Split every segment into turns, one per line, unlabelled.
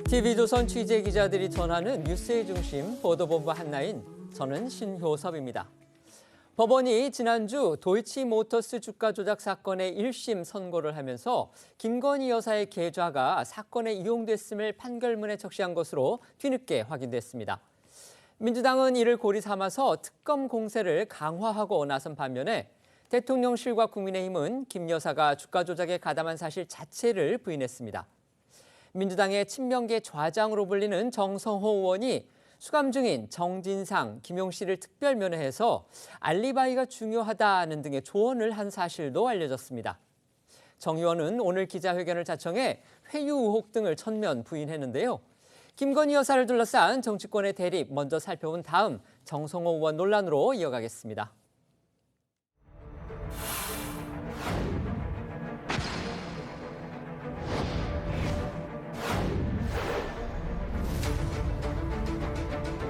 TV조선 취재기자들이 전하는 뉴스의 중심 보도본부 한나인 저는 신효섭입니다. 법원이 지난주 도이치모터스 주가 조작 사건의 1심 선고를 하면서 김건희 여사의 계좌가 사건에 이용됐음을 판결문에 적시한 것으로 뒤늦게 확인됐습니다. 민주당은 이를 고리 삼아서 특검 공세를 강화하고 나선 반면에 대통령실과 국민의힘은 김 여사가 주가 조작에 가담한 사실 자체를 부인했습니다. 민주당의 친명계 좌장으로 불리는 정성호 의원이 수감 중인 정진상, 김용씨를 특별 면회해서 알리바이가 중요하다는 등의 조언을 한 사실도 알려졌습니다. 정 의원은 오늘 기자회견을 자청해 회유 의혹 등을 전면 부인했는데요. 김건희 여사를 둘러싼 정치권의 대립 먼저 살펴본 다음 정성호 의원 논란으로 이어가겠습니다.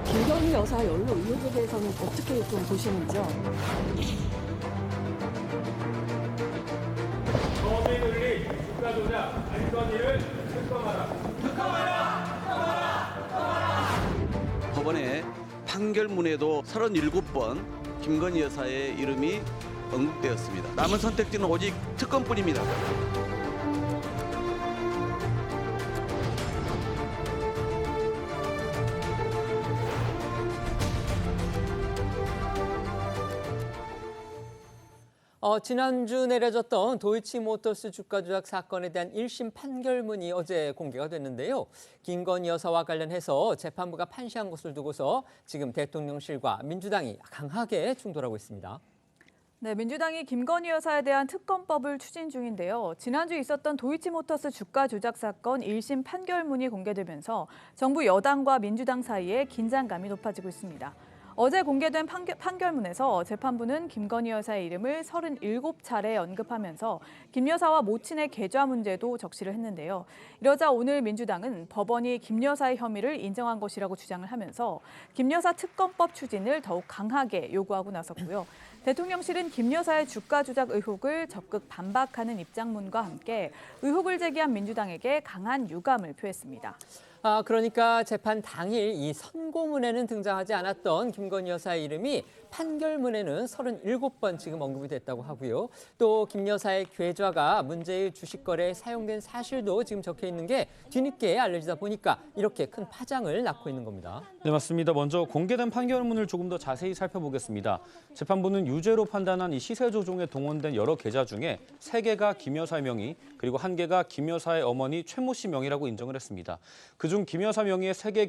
김건희 여사 연루 의혹에 대해서는 어떻게 좀 보시는지요?
법이 눌린 주가 조작 안건희를 특검하라.
법원의 판결문에도 37번 김건희 여사의 이름이 언급되었습니다. 남은 선택지는 오직 특검뿐입니다.
지난주 내려졌던 도이치모터스 주가 조작 사건에 대한 1심 판결문이 어제 공개가 됐는데요. 김건희 여사와 관련해서 재판부가 판시한 것을 두고서 지금 대통령실과 민주당이 강하게 충돌하고 있습니다.
네, 민주당이 김건희 여사에 대한 특검법을 추진 중인데요. 지난주 있었던 도이치모터스 주가 조작 사건 1심 판결문이 공개되면서 정부 여당과 민주당 사이에 긴장감이 높아지고 있습니다. 어제 공개된 판결문에서 재판부는 김건희 여사의 이름을 37차례 언급하면서 김 여사와 모친의 계좌 문제도 적시를 했는데요. 이러자 오늘 민주당은 법원이 김 여사의 혐의를 인정한 것이라고 주장을 하면서 김 여사 특검법 추진을 더욱 강하게 요구하고 나섰고요. 대통령실은 김 여사의 주가 조작 의혹을 적극 반박하는 입장문과 함께 의혹을 제기한 민주당에게 강한 유감을 표했습니다.
그러니까 재판 당일 이 선고문에는 등장하지 않았던 김건희 여사의 이름이 판결문에는 37번 지금 언급이 됐다고 하고요. 또 김 여사의 계좌가 문제의 주식 거래에 사용된 사실도 지금 적혀 있는 게 뒤늦게 알려지다 보니까 이렇게 큰 파장을 낳고 있는 겁니다.
네, 맞습니다. 먼저 공개된 판결문을 조금 더 자세히 살펴보겠습니다. 재판부는 유죄로 판단한 이 시세 조종에 동원된 여러 계좌 중에 3개가 김 여사의 명의, 그리고 1개가 김 여사의 어머니 최모 씨 명의라고 인정을 했습니다. 그중 김 여사 명의의 3개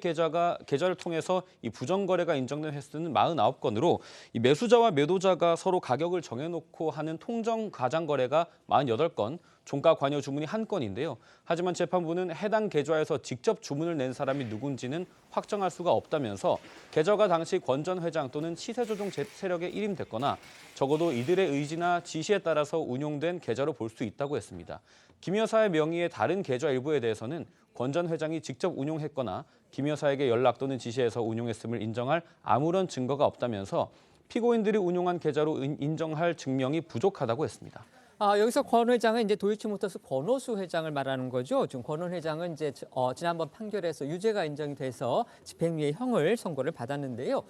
계좌를 통해서 이 부정거래가 인정된 횟수는 49건으로 이 매수자와 매도자가 서로 가격을 정해놓고 하는 통정 가장 거래가 48건, 종가 관여 주문이 1건인데요. 하지만 재판부는 해당 계좌에서 직접 주문을 낸 사람이 누군지는 확정할 수가 없다면서 계좌가 당시 권 전 회장 또는 시세조종 세력의 일임됐거나 적어도 이들의 의지나 지시에 따라서 운용된 계좌로 볼 수 있다고 했습니다. 김 여사의 명의의 다른 계좌 일부에 대해서는 권 전 회장이 직접 운용했거나 김 여사에게 연락 또는 지시해서 운용했음을 인정할 아무런 증거가 없다면서 피고인들이 운용한 계좌로 인정할 증명이 부족하다고 했습니다.
여기서 권 회장은 이제 도이치모터스 권오수 회장을 말하는 거죠. 지금 권 회장은 이제 지난번 판결에서 유죄가 인정이 돼서 집행유예 형을 선고를 받았는데요.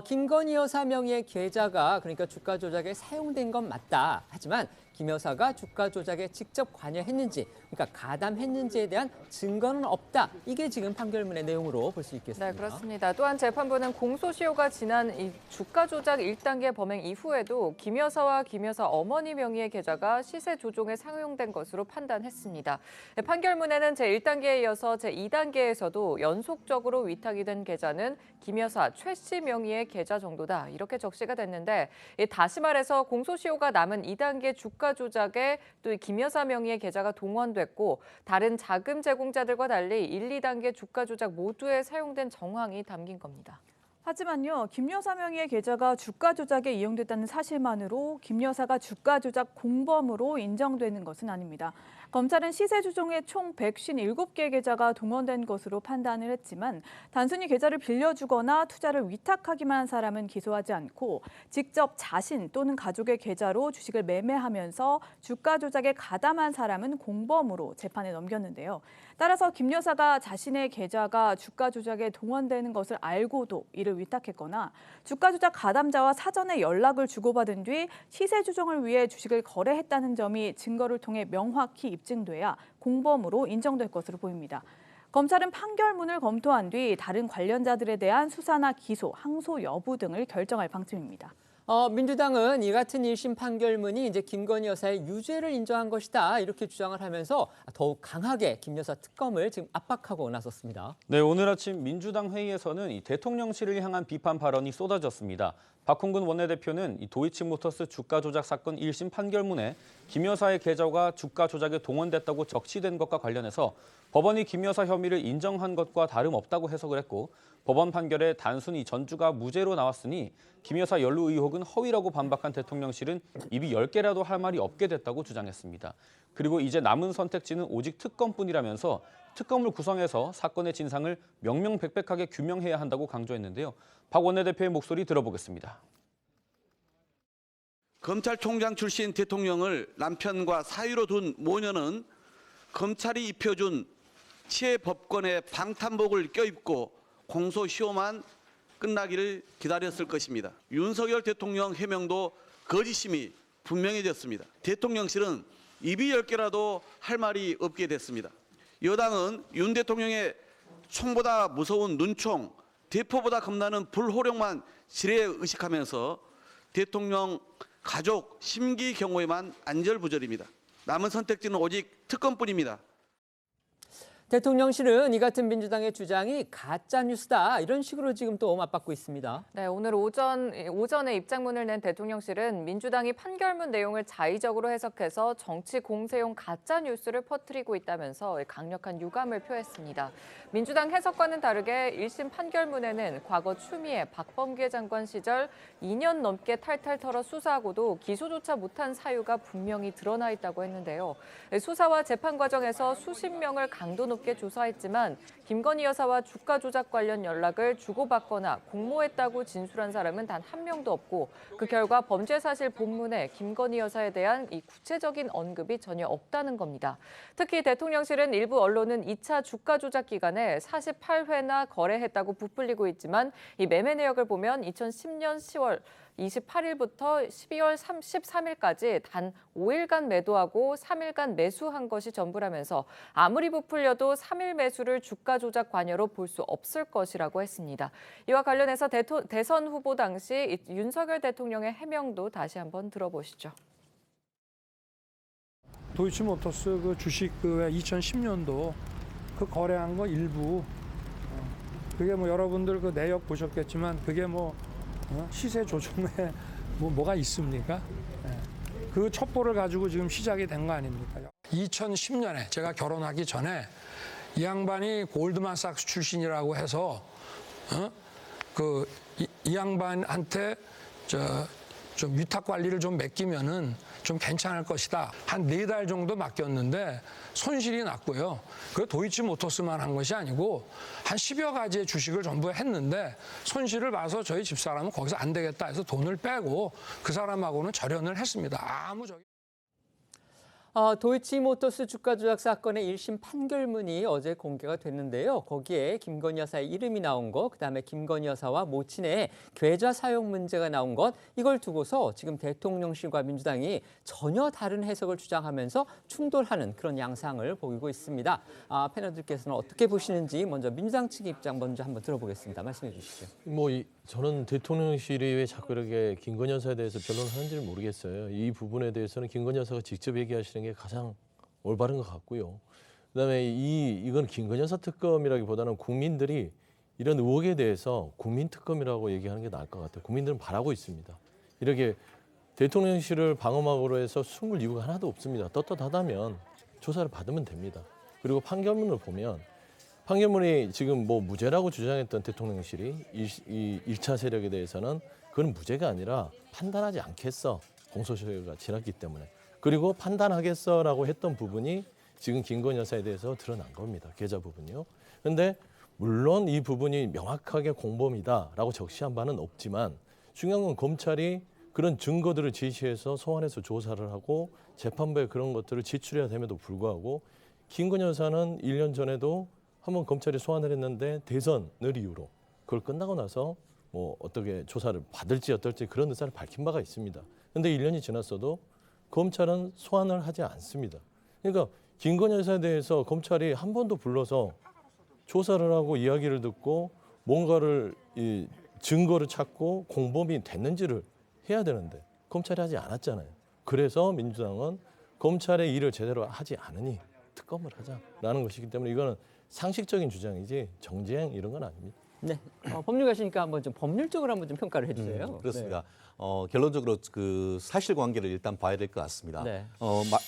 김건희 여사 명의의 계좌가 그러니까 주가 조작에 사용된 건 맞다. 하지만 김 여사가 주가 조작에 직접 관여했는지, 그러니까 가담했는지에 대한 증거는 없다. 이게 지금 판결문의 내용으로 볼 수 있겠습니다.
네, 그렇습니다. 또한 재판부는 공소시효가 지난 이 주가 조작 1단계 범행 이후에도 김 여사와 김 여사 어머니 명의의 계좌가 시세 조종에 사용된 것으로 판단했습니다. 판결문에는 제1단계에 이어서 제2단계에서도 연속적으로 위탁이 된 계좌는 김 여사 최 씨 명의의 계좌 정도다. 이렇게 적시가 됐는데 다시 말해서 공소시효가 남은 2단계 주가 조작에 또 김 여사 명의의 계좌가 동원됐고 다른 자금 제공자들과 달리 1, 2단계 주가 조작 모두에 사용된 정황이 담긴 겁니다. 하지만요, 김 여사 명의의 계좌가 주가 조작에 이용됐다는 사실만으로 김 여사가 주가 조작 공범으로 인정되는 것은 아닙니다. 검찰은 시세 조종에 총 157개 계좌가 동원된 것으로 판단을 했지만 단순히 계좌를 빌려주거나 투자를 위탁하기만 한 사람은 기소하지 않고 직접 자신 또는 가족의 계좌로 주식을 매매하면서 주가 조작에 가담한 사람은 공범으로 재판에 넘겼는데요. 따라서 김 여사가 자신의 계좌가 주가 조작에 동원되는 것을 알고도 이를 위탁했거나 주가 조작 가담자와 사전에 연락을 주고받은 뒤 시세 조정을 위해 주식을 거래했다는 점이 증거를 통해 명확히 입증돼야 공범으로 인정될 것으로 보입니다. 검찰은 판결문을 검토한 뒤 다른 관련자들에 대한 수사나 기소, 항소 여부 등을 결정할 방침입니다.
민주당은 이 같은 1심 판결문이 이제 김건희 여사의 유죄를 인정한 것이다 이렇게 주장을 하면서 더욱 강하게 김 여사 특검을 지금 압박하고 나섰습니다.
네, 오늘 아침 민주당 회의에서는 이 대통령실을 향한 비판 발언이 쏟아졌습니다. 박홍근 원내대표는 이 도이치모터스 주가 조작 사건 1심 판결문에 김 여사의 계좌가 주가 조작에 동원됐다고 적시된 것과 관련해서 법원이 김 여사 혐의를 인정한 것과 다름없다고 해석을 했고 법원 판결에 단순히 전주가 무죄로 나왔으니 김 여사 연루 의혹은 허위라고 반박한 대통령실은 입이 10개라도 할 말이 없게 됐다고 주장했습니다. 그리고 이제 남은 선택지는 오직 특검뿐이라면서 특검을 구성해서 사건의 진상을 명명백백하게 규명해야 한다고 강조했는데요. 박 원내대표의 목소리 들어보겠습니다.
검찰총장 출신 대통령을 남편과 사위로 둔 모녀는 검찰이 입혀준 치해법권의 방탄복을 껴입고 공소시효만 끝나기를 기다렸을 것입니다. 윤석열 대통령 해명도 거짓임이 분명해졌습니다. 대통령실은 입이 10개라도 할 말이 없게 됐습니다. 여당은 윤 대통령의 총보다 무서운 눈총, 대포보다 겁나는 불호령만 지레 의식하면서 대통령 가족 심기 경호에만 안절부절입니다. 남은 선택지는 오직 특검뿐입니다.
대통령실은 이 같은 민주당의 주장이 가짜 뉴스다 이런 식으로 지금 또 맞받고 있습니다.
네, 오늘 오전에 입장문을 낸 대통령실은 민주당이 판결문 내용을 자의적으로 해석해서 정치 공세용 가짜 뉴스를 퍼뜨리고 있다면서 강력한 유감을 표했습니다. 민주당 해석과는 다르게 1심 판결문에는 과거 추미애, 박범계 장관 시절 2년 넘게 탈탈 털어 수사하고도 기소조차 못한 사유가 분명히 드러나 있다고 했는데요. 수사와 재판 과정에서 수십 명을 강도 높게 조사했지만 김건희 여사와 주가 조작 관련 연락을 주고받거나 공모했다고 진술한 사람은 단 한 명도 없고 그 결과 범죄 사실 본문에 김건희 여사에 대한 이 구체적인 언급이 전혀 없다는 겁니다. 특히 대통령실은 일부 언론은 2차 주가 조작 기간에 48회나 거래했다고 부풀리고 있지만 이 매매 내역을 보면 2010년 10월 28일부터 12월 13일까지 단 5일간 매도하고 3일간 매수한 것이 전부라면서 아무리 부풀려도 3일 매수를 주가 조작 관여로 볼 수 없을 것이라고 했습니다. 이와 관련해서 대선 후보 당시 윤석열 대통령의 해명도 다시 한번 들어보시죠.
도이치모터스 그 주식 2010년도 그 거래한 거 일부 그게 뭐 여러분들 그 내역 보셨겠지만 그게 뭐 시세 조정에 뭐가 있습니까? 그 첩보를 가지고 지금 시작이 된 거 아닙니까? 2010년에 제가 결혼하기 전에 이 양반이 골드만삭스 출신이라고 해서 이 양반한테 좀 위탁 관리를 좀 맡기면은 좀 괜찮을 것이다. 한 4달 정도 맡겼는데 손실이 났고요. 그 도이치모터스만 한 것이 아니고 한 10여 가지의 주식을 전부 했는데 손실을 봐서 저희 집사람은 거기서 안 되겠다 해서 돈을 빼고 그 사람하고는 절연을 했습니다.
도이치모터스 주가 조작 사건의 1심 판결문이 어제 공개가 됐는데요. 거기에 김건희 여사의 이름이 나온 것, 그다음에 김건희 여사와 모친의 계좌 사용 문제가 나온 것, 이걸 두고서 지금 대통령실과 민주당이 전혀 다른 해석을 주장하면서 충돌하는 그런 양상을 보이고 있습니다. 패널들께서는 어떻게 보시는지 먼저 민주당 측의 입장 먼저 한번 들어보겠습니다. 말씀해 주시죠.
저는 대통령실이 왜 자꾸 이렇게 김건희 여사에 대해서 변론을 하는지를 모르겠어요. 이 부분에 대해서는 김건희 여사가 직접 얘기하시는 게 가장 올바른 것 같고요. 그다음에 이건 김건희 여사 특검이라기보다는 국민들이 이런 의혹에 대해서 국민 특검이라고 얘기하는 게 나을 것 같아요. 국민들은 바라고 있습니다. 이렇게 대통령실을 방어막으로 해서 숨을 이유가 하나도 없습니다. 떳떳하다면 조사를 받으면 됩니다. 그리고 판결문을 보면 판결문이 지금 무죄라고 주장했던 대통령실이 이 1차 세력에 대해서는 그건 무죄가 아니라 판단하지 않겠어. 공소시효가 지났기 때문에. 그리고 판단하겠어라고 했던 부분이 지금 김건희 여사에 대해서 드러난 겁니다. 계좌 부분이요. 그런데 물론 이 부분이 명확하게 공범이다라고 적시한 바는 없지만 중요한 건 검찰이 그런 증거들을 제시해서 소환해서 조사를 하고 재판부에 그런 것들을 제출해야 됨에도 불구하고 김건희 여사는 1년 전에도 한번 검찰이 소환을 했는데 대선을 이유로 그걸 끝나고 나서 뭐 어떻게 조사를 받을지 어떨지 그런 의사를 밝힌 바가 있습니다. 그런데 1년이 지났어도 검찰은 소환을 하지 않습니다. 그러니까 김건희 여사에 대해서 검찰이 한 번도 불러서 조사를 하고 이야기를 듣고 뭔가를 이 증거를 찾고 공범이 됐는지를 해야 되는데 검찰이 하지 않았잖아요. 그래서 민주당은 검찰의 일을 제대로 하지 않으니 특검을 하자라는 것이기 때문에 이거는 상식적인 주장이지 정쟁 이런 건 아닙니다.
네, 법률가시니까 한번 좀 법률적으로 한번 좀 평가를 해주세요.
그렇습니다. 결론적으로 그 사실관계를 일단 봐야 될 것 같습니다.
네.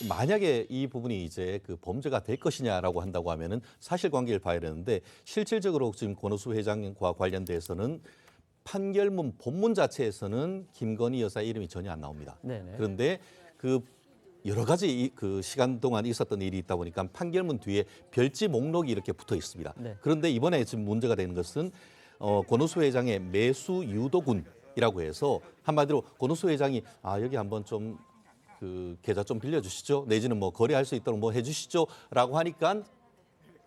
만약에 이 부분이 이제 그 범죄가 될 것이냐라고 한다고 하면은 사실관계를 봐야 되는데 실질적으로 지금 권오수 회장과 관련돼서는 판결문 본문 자체에서는 김건희 여사 이름이 전혀 안 나옵니다.
네네.
그런데 그 여러 가지 그 시간 동안 있었던 일이 있다 보니까 판결문 뒤에 별지 목록이 이렇게 붙어 있습니다.
네.
그런데 이번에 지금 문제가 되는 것은 권오수 회장의 매수 유도군이라고 해서 한마디로 권오수 회장이 여기 한번 좀 그 계좌 좀 빌려주시죠. 내지는 뭐 거래할 수 있도록 뭐 해주시죠라고 하니까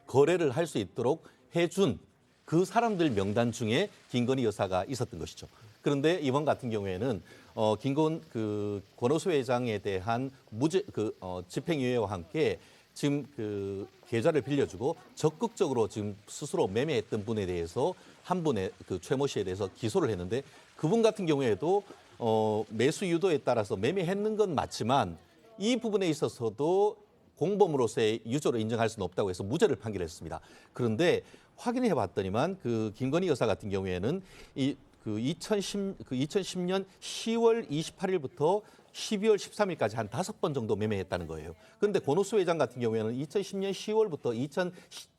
거래를 할 수 있도록 해준 그 사람들 명단 중에 김건희 여사가 있었던 것이죠. 그런데 이번 같은 경우에는 권오수 회장에 대한 집행유예와 함께 지금 그 계좌를 빌려주고 적극적으로 지금 스스로 매매했던 분에 대해서 한 분의 그 최모 씨에 대해서 기소를 했는데 그분 같은 경우에도 매수 유도에 따라서 매매했는 건 맞지만 이 부분에 있어서도 공범으로서의 유죄로 인정할 수는 없다고 해서 무죄를 판결했습니다. 그런데 확인해 봤더니만 그 김건희 여사 같은 경우에는 2010년 10월 28일부터 12월 13일까지 한 5번 정도 매매했다는 거예요. 그런데 권오수 회장 같은 경우에는 2010년 10월부터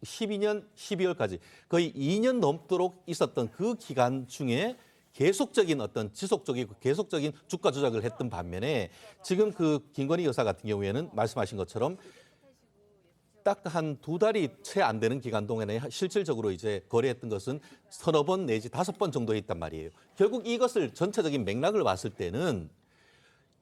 2012년 12월까지 거의 2년 넘도록 있었던 그 기간 중에 계속적인 어떤 지속적이고 계속적인 주가 조작을 했던 반면에 지금 그 김건희 여사 같은 경우에는 말씀하신 것처럼 딱 한 2달이 채 안 되는 기간 동안에 실질적으로 이제 거래했던 것은 3번 내지 5번 정도 있단 말이에요. 결국 이것을 전체적인 맥락을 봤을 때는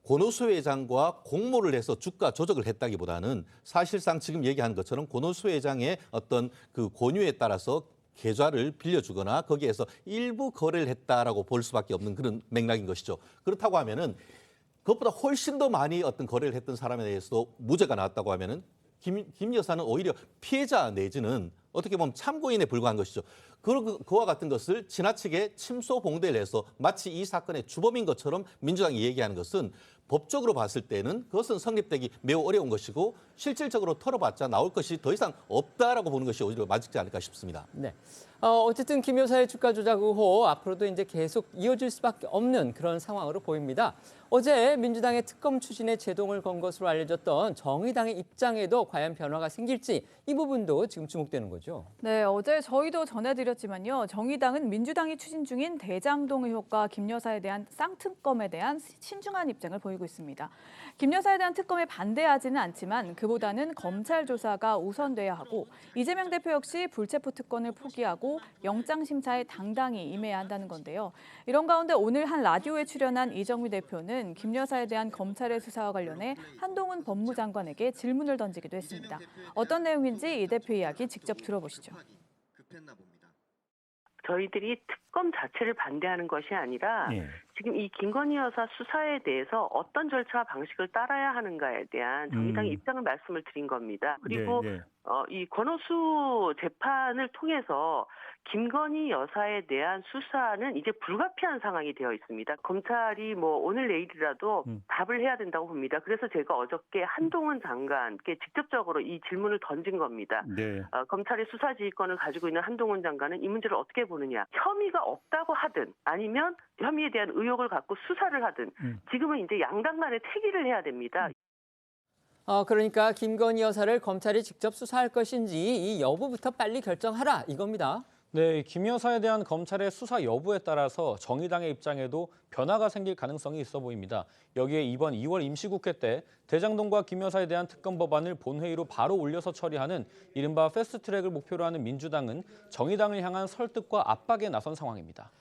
권오수 회장과 공모를 해서 주가 조작을 했다기보다는 사실상 지금 얘기한 것처럼 권오수 회장의 어떤 그 권유에 따라서 계좌를 빌려주거나 거기에서 일부 거래를 했다라고 볼 수밖에 없는 그런 맥락인 것이죠. 그렇다고 하면은 그것보다 훨씬 더 많이 어떤 거래를 했던 사람에 대해서도 무죄가 나왔다고 하면은 김 여사는 오히려 피해자 내지는 어떻게 보면 참고인에 불과한 것이죠. 그와 같은 것을 지나치게 침소봉대를 해서 마치 이 사건의 주범인 것처럼 민주당이 얘기하는 것은 법적으로 봤을 때는 그것은 성립되기 매우 어려운 것이고 실질적으로 털어봤자 나올 것이 더 이상 없다라고 보는 것이 오히려 맞지 않을까 싶습니다.
네. 어쨌든 김 여사의 주가 조작 의혹 앞으로도 이제 계속 이어질 수밖에 없는 그런 상황으로 보입니다. 어제 민주당의 특검 추진에 제동을 건 것으로 알려졌던 정의당의 입장에도 과연 변화가 생길지 이 부분도 지금 주목되는 거죠.
네, 어제 저희도 전해드렸지만요. 정의당은 민주당이 추진 중인 대장동 의혹과 김 여사에 대한 쌍특검에 대한 신중한 입장을 보이고 있습니다. 김 여사에 대한 특검에 반대하지는 않지만 그보다는 검찰 조사가 우선돼야 하고 이재명 대표 역시 불체포 특권을 포기하고 영장 심사에 당당히 임해야 한다는 건데요. 이런 가운데 오늘 한 라디오에 출연한 이정미 대표는 김 여사에 대한 검찰의 수사와 관련해 한동훈 법무장관에게 질문을 던지기도 했습니다. 어떤 내용인지 이 대표 이야기 직접 들어보시죠.
저희들이 특검 자체를 반대하는 것이 아니라 지금 이 김건희 여사 수사에 대해서 어떤 절차와 방식을 따라야 하는가에 대한 정의당의 입장을 말씀을 드린 겁니다. 그리고 이 권오수 재판을 통해서 김건희 여사에 대한 수사는 이제 불가피한 상황이 되어 있습니다. 검찰이 뭐 오늘 내일이라도 답을 해야 된다고 봅니다. 그래서 제가 어저께 한동훈 장관께 직접적으로 이 질문을 던진 겁니다. 검찰의 수사지휘권을 가지고 있는 한동훈 장관은 이 문제를 어떻게 보느냐. 혐의가 없다고 하든 아니면 혐의에 대한 의혹을 갖고 수사를 하든 지금은 이제 양당 간에 택의를 해야 됩니다.
그러니까 김건희 여사를 검찰이 직접 수사할 것인지 이 여부부터 빨리 결정하라 이겁니다.
네, 김 여사에 대한 검찰의 수사 여부에 따라서 정의당의 입장에도 변화가 생길 가능성이 있어 보입니다. 여기에 이번 2월 임시국회 때 대장동과 김 여사에 대한 특검 법안을 본회의로 바로 올려서 처리하는 이른바 패스트트랙을 목표로 하는 민주당은 정의당을 향한 설득과 압박에 나선 상황입니다.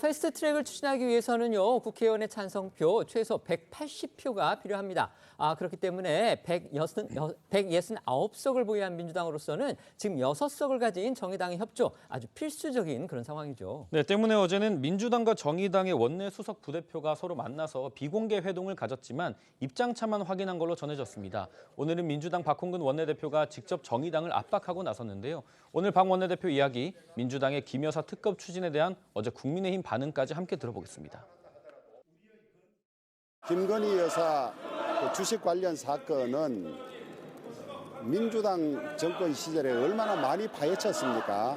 패스트트랙을 추진하기 위해서는요, 국회의원의 찬성표 최소 180표가 필요합니다. 그렇기 때문에 169석을 보유한 민주당으로서는 지금 6석을 가진 정의당의 협조, 아주 필수적인 그런 상황이죠.
네, 때문에 어제는 민주당과 정의당의 원내 수석 부대표가 서로 만나서 비공개 회동을 가졌지만 입장차만 확인한 걸로 전해졌습니다. 오늘은 민주당 박홍근 원내대표가 직접 정의당을 압박하고 나섰는데요. 오늘 박 원내대표 이야기, 민주당의 김 여사 특검 추진에 대한 어제 국민의힘 반응까지 함께 들어보겠습니다.
김건희 여사 주식 관련 사건은 민주당 정권 시절에 얼마나 많이 파헤쳤습니까?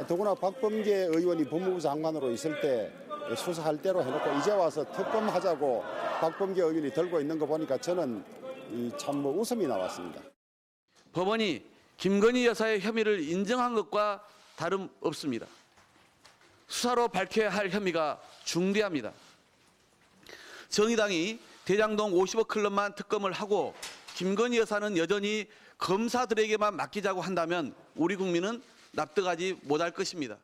더구나 박범계 의원이 법무부 장관으로 있을 때 수사할 대로 해놓고 이제 와서 특검하자고 박범계 의원이 들고 있는 거 보니까 저는 참 웃음이 나왔습니다.
법원이 김건희 여사의 혐의를 인정한 것과 다름없습니다. 수사로 밝혀야 할 혐의가 중대합니다. 정의당이 대장동 50억 클럽만 특검을 하고 김건희 여사는 여전히 검사들에게만 맡기자고 한다면 우리 국민은 납득하지 못할 것입니다.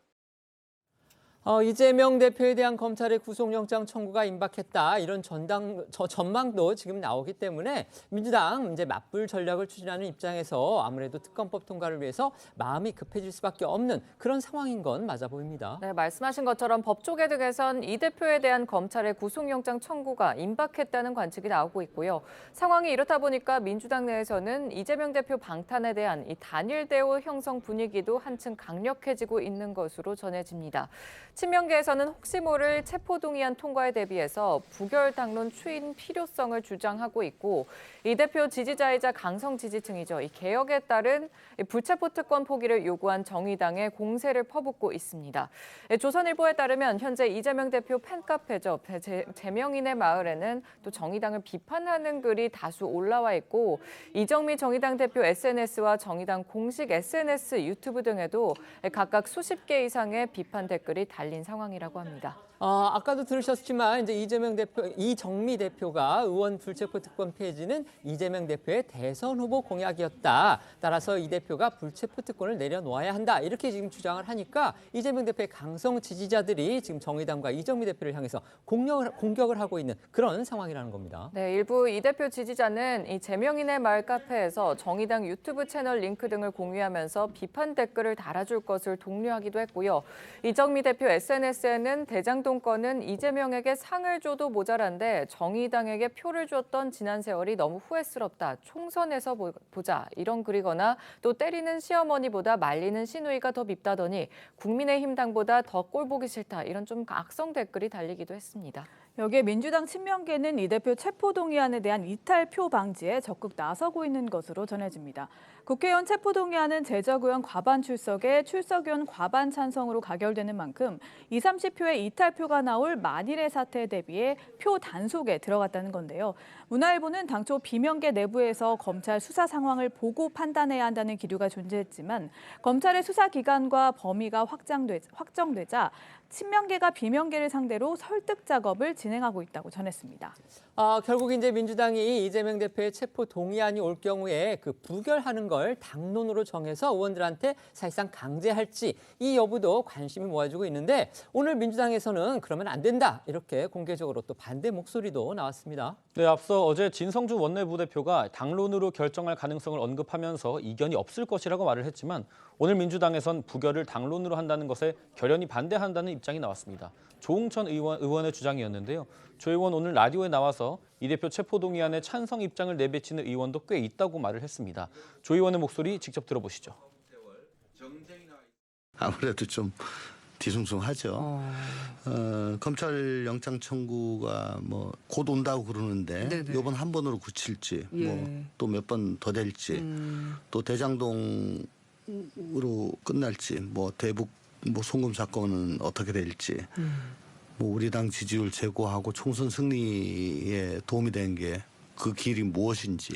이재명 대표에 대한 검찰의 구속영장 청구가 임박했다, 이런 전망도 지금 나오기 때문에 민주당 이제 맞불 전략을 추진하는 입장에서 아무래도 특검법 통과를 위해서 마음이 급해질 수밖에 없는 그런 상황인 건 맞아 보입니다.
네, 말씀하신 것처럼 법조계 등에선 이 대표에 대한 검찰의 구속영장 청구가 임박했다는 관측이 나오고 있고요. 상황이 이렇다 보니까 민주당 내에서는 이재명 대표 방탄에 대한 이 단일 대우 형성 분위기도 한층 강력해지고 있는 것으로 전해집니다. 친명계에서는 혹시 모를 체포동의안 통과에 대비해서 부결 당론 추인 필요성을 주장하고 있고, 이 대표 지지자이자 강성 지지층이죠. 이 개혁에 따른 불체포 특권 포기를 요구한 정의당의 공세를 퍼붓고 있습니다. 조선일보에 따르면 현재 이재명 대표 팬카페죠. 제명인의 마을에는 또 정의당을 비판하는 글이 다수 올라와 있고, 이정미 정의당 대표 SNS와 정의당 공식 SNS, 유튜브 등에도 각각 수십 개 이상의 비판 댓글이 달린 상황이라고 합니다.
아까도 들으셨지만 이제 이정미 대표가 의원 불체포 특권 폐지는 이재명 대표의 대선 후보 공약이었다. 따라서 이 대표가 불체포 특권을 내려놓아야 한다. 이렇게 지금 주장을 하니까 이재명 대표의 강성 지지자들이 지금 정의당과 이정미 대표를 향해서 공격을 하고 있는 그런 상황이라는 겁니다.
네, 일부 이 대표 지지자는 이 제명인의 마을 카페에서 정의당 유튜브 채널 링크 등을 공유하면서 비판 댓글을 달아줄 것을 독려하기도 했고요. 이정미 대표 SNS에는 대장동 건은 이재명에게 상을 줘도 모자란데 정의당에게 표를 줬던 지난 세월이 너무 후회스럽다. 총선에서 보자. 이런 글이거나 또 때리는 시어머니보다 말리는 시누이가 더 밉다더니 국민의힘 당보다 더 꼴보기 싫다. 이런 좀 악성 댓글이 달리기도 했습니다.
여기에 민주당 친명계는 이 대표 체포동의안에 대한 이탈표 방지에 적극 나서고 있는 것으로 전해집니다. 국회의원 체포동의안은 제적의원 과반 출석에 출석의원 과반 찬성으로 가결되는 만큼 20, 30표의 이탈표가 나올 만일의 사태에 대비해 표 단속에 들어갔다는 건데요. 문화일보는 당초 비명계 내부에서 검찰 수사 상황을 보고 판단해야 한다는 기류가 존재했지만 검찰의 수사 기간과 범위가 확정되자 친명계가 비명계를 상대로 설득 작업을 진행하고 있다고 전했습니다.
결국 이제 민주당이 이재명 대표의 체포 동의안이 올 경우에 그 부결하는 걸 당론으로 정해서 의원들한테 사실상 강제할지 이 여부도 관심이 모아지고 있는데, 오늘 민주당에서는 그러면 안 된다, 이렇게 공개적으로 또 반대 목소리도 나왔습니다.
네, 앞서 어제 진성준 원내부대표가 당론으로 결정할 가능성을 언급하면서 이견이 없을 것이라고 말을 했지만, 오늘 민주당에선 부결을 당론으로 한다는 것에 결연히 반대한다는 입장이 나왔습니다. 조홍천 의원의 주장이었는데요. 조 의원 오늘 라디오에 나와서 이 대표 체포동의안에 찬성 입장을 내비치는 의원도 꽤 있다고 말을 했습니다. 조 의원의 목소리 직접 들어보시죠.
아무래도 좀 뒤숭숭하죠. 검찰 영장 청구가 뭐 곧 온다고 그러는데 이번 한 번으로 그칠지 뭐 또 몇 번 더 될지 또 대장동으로 끝날지 뭐 대북 뭐 송금 사건은 어떻게 될지 뭐 우리 당 지지율 제고하고 총선 승리에 도움이 된 게 그 길이 무엇인지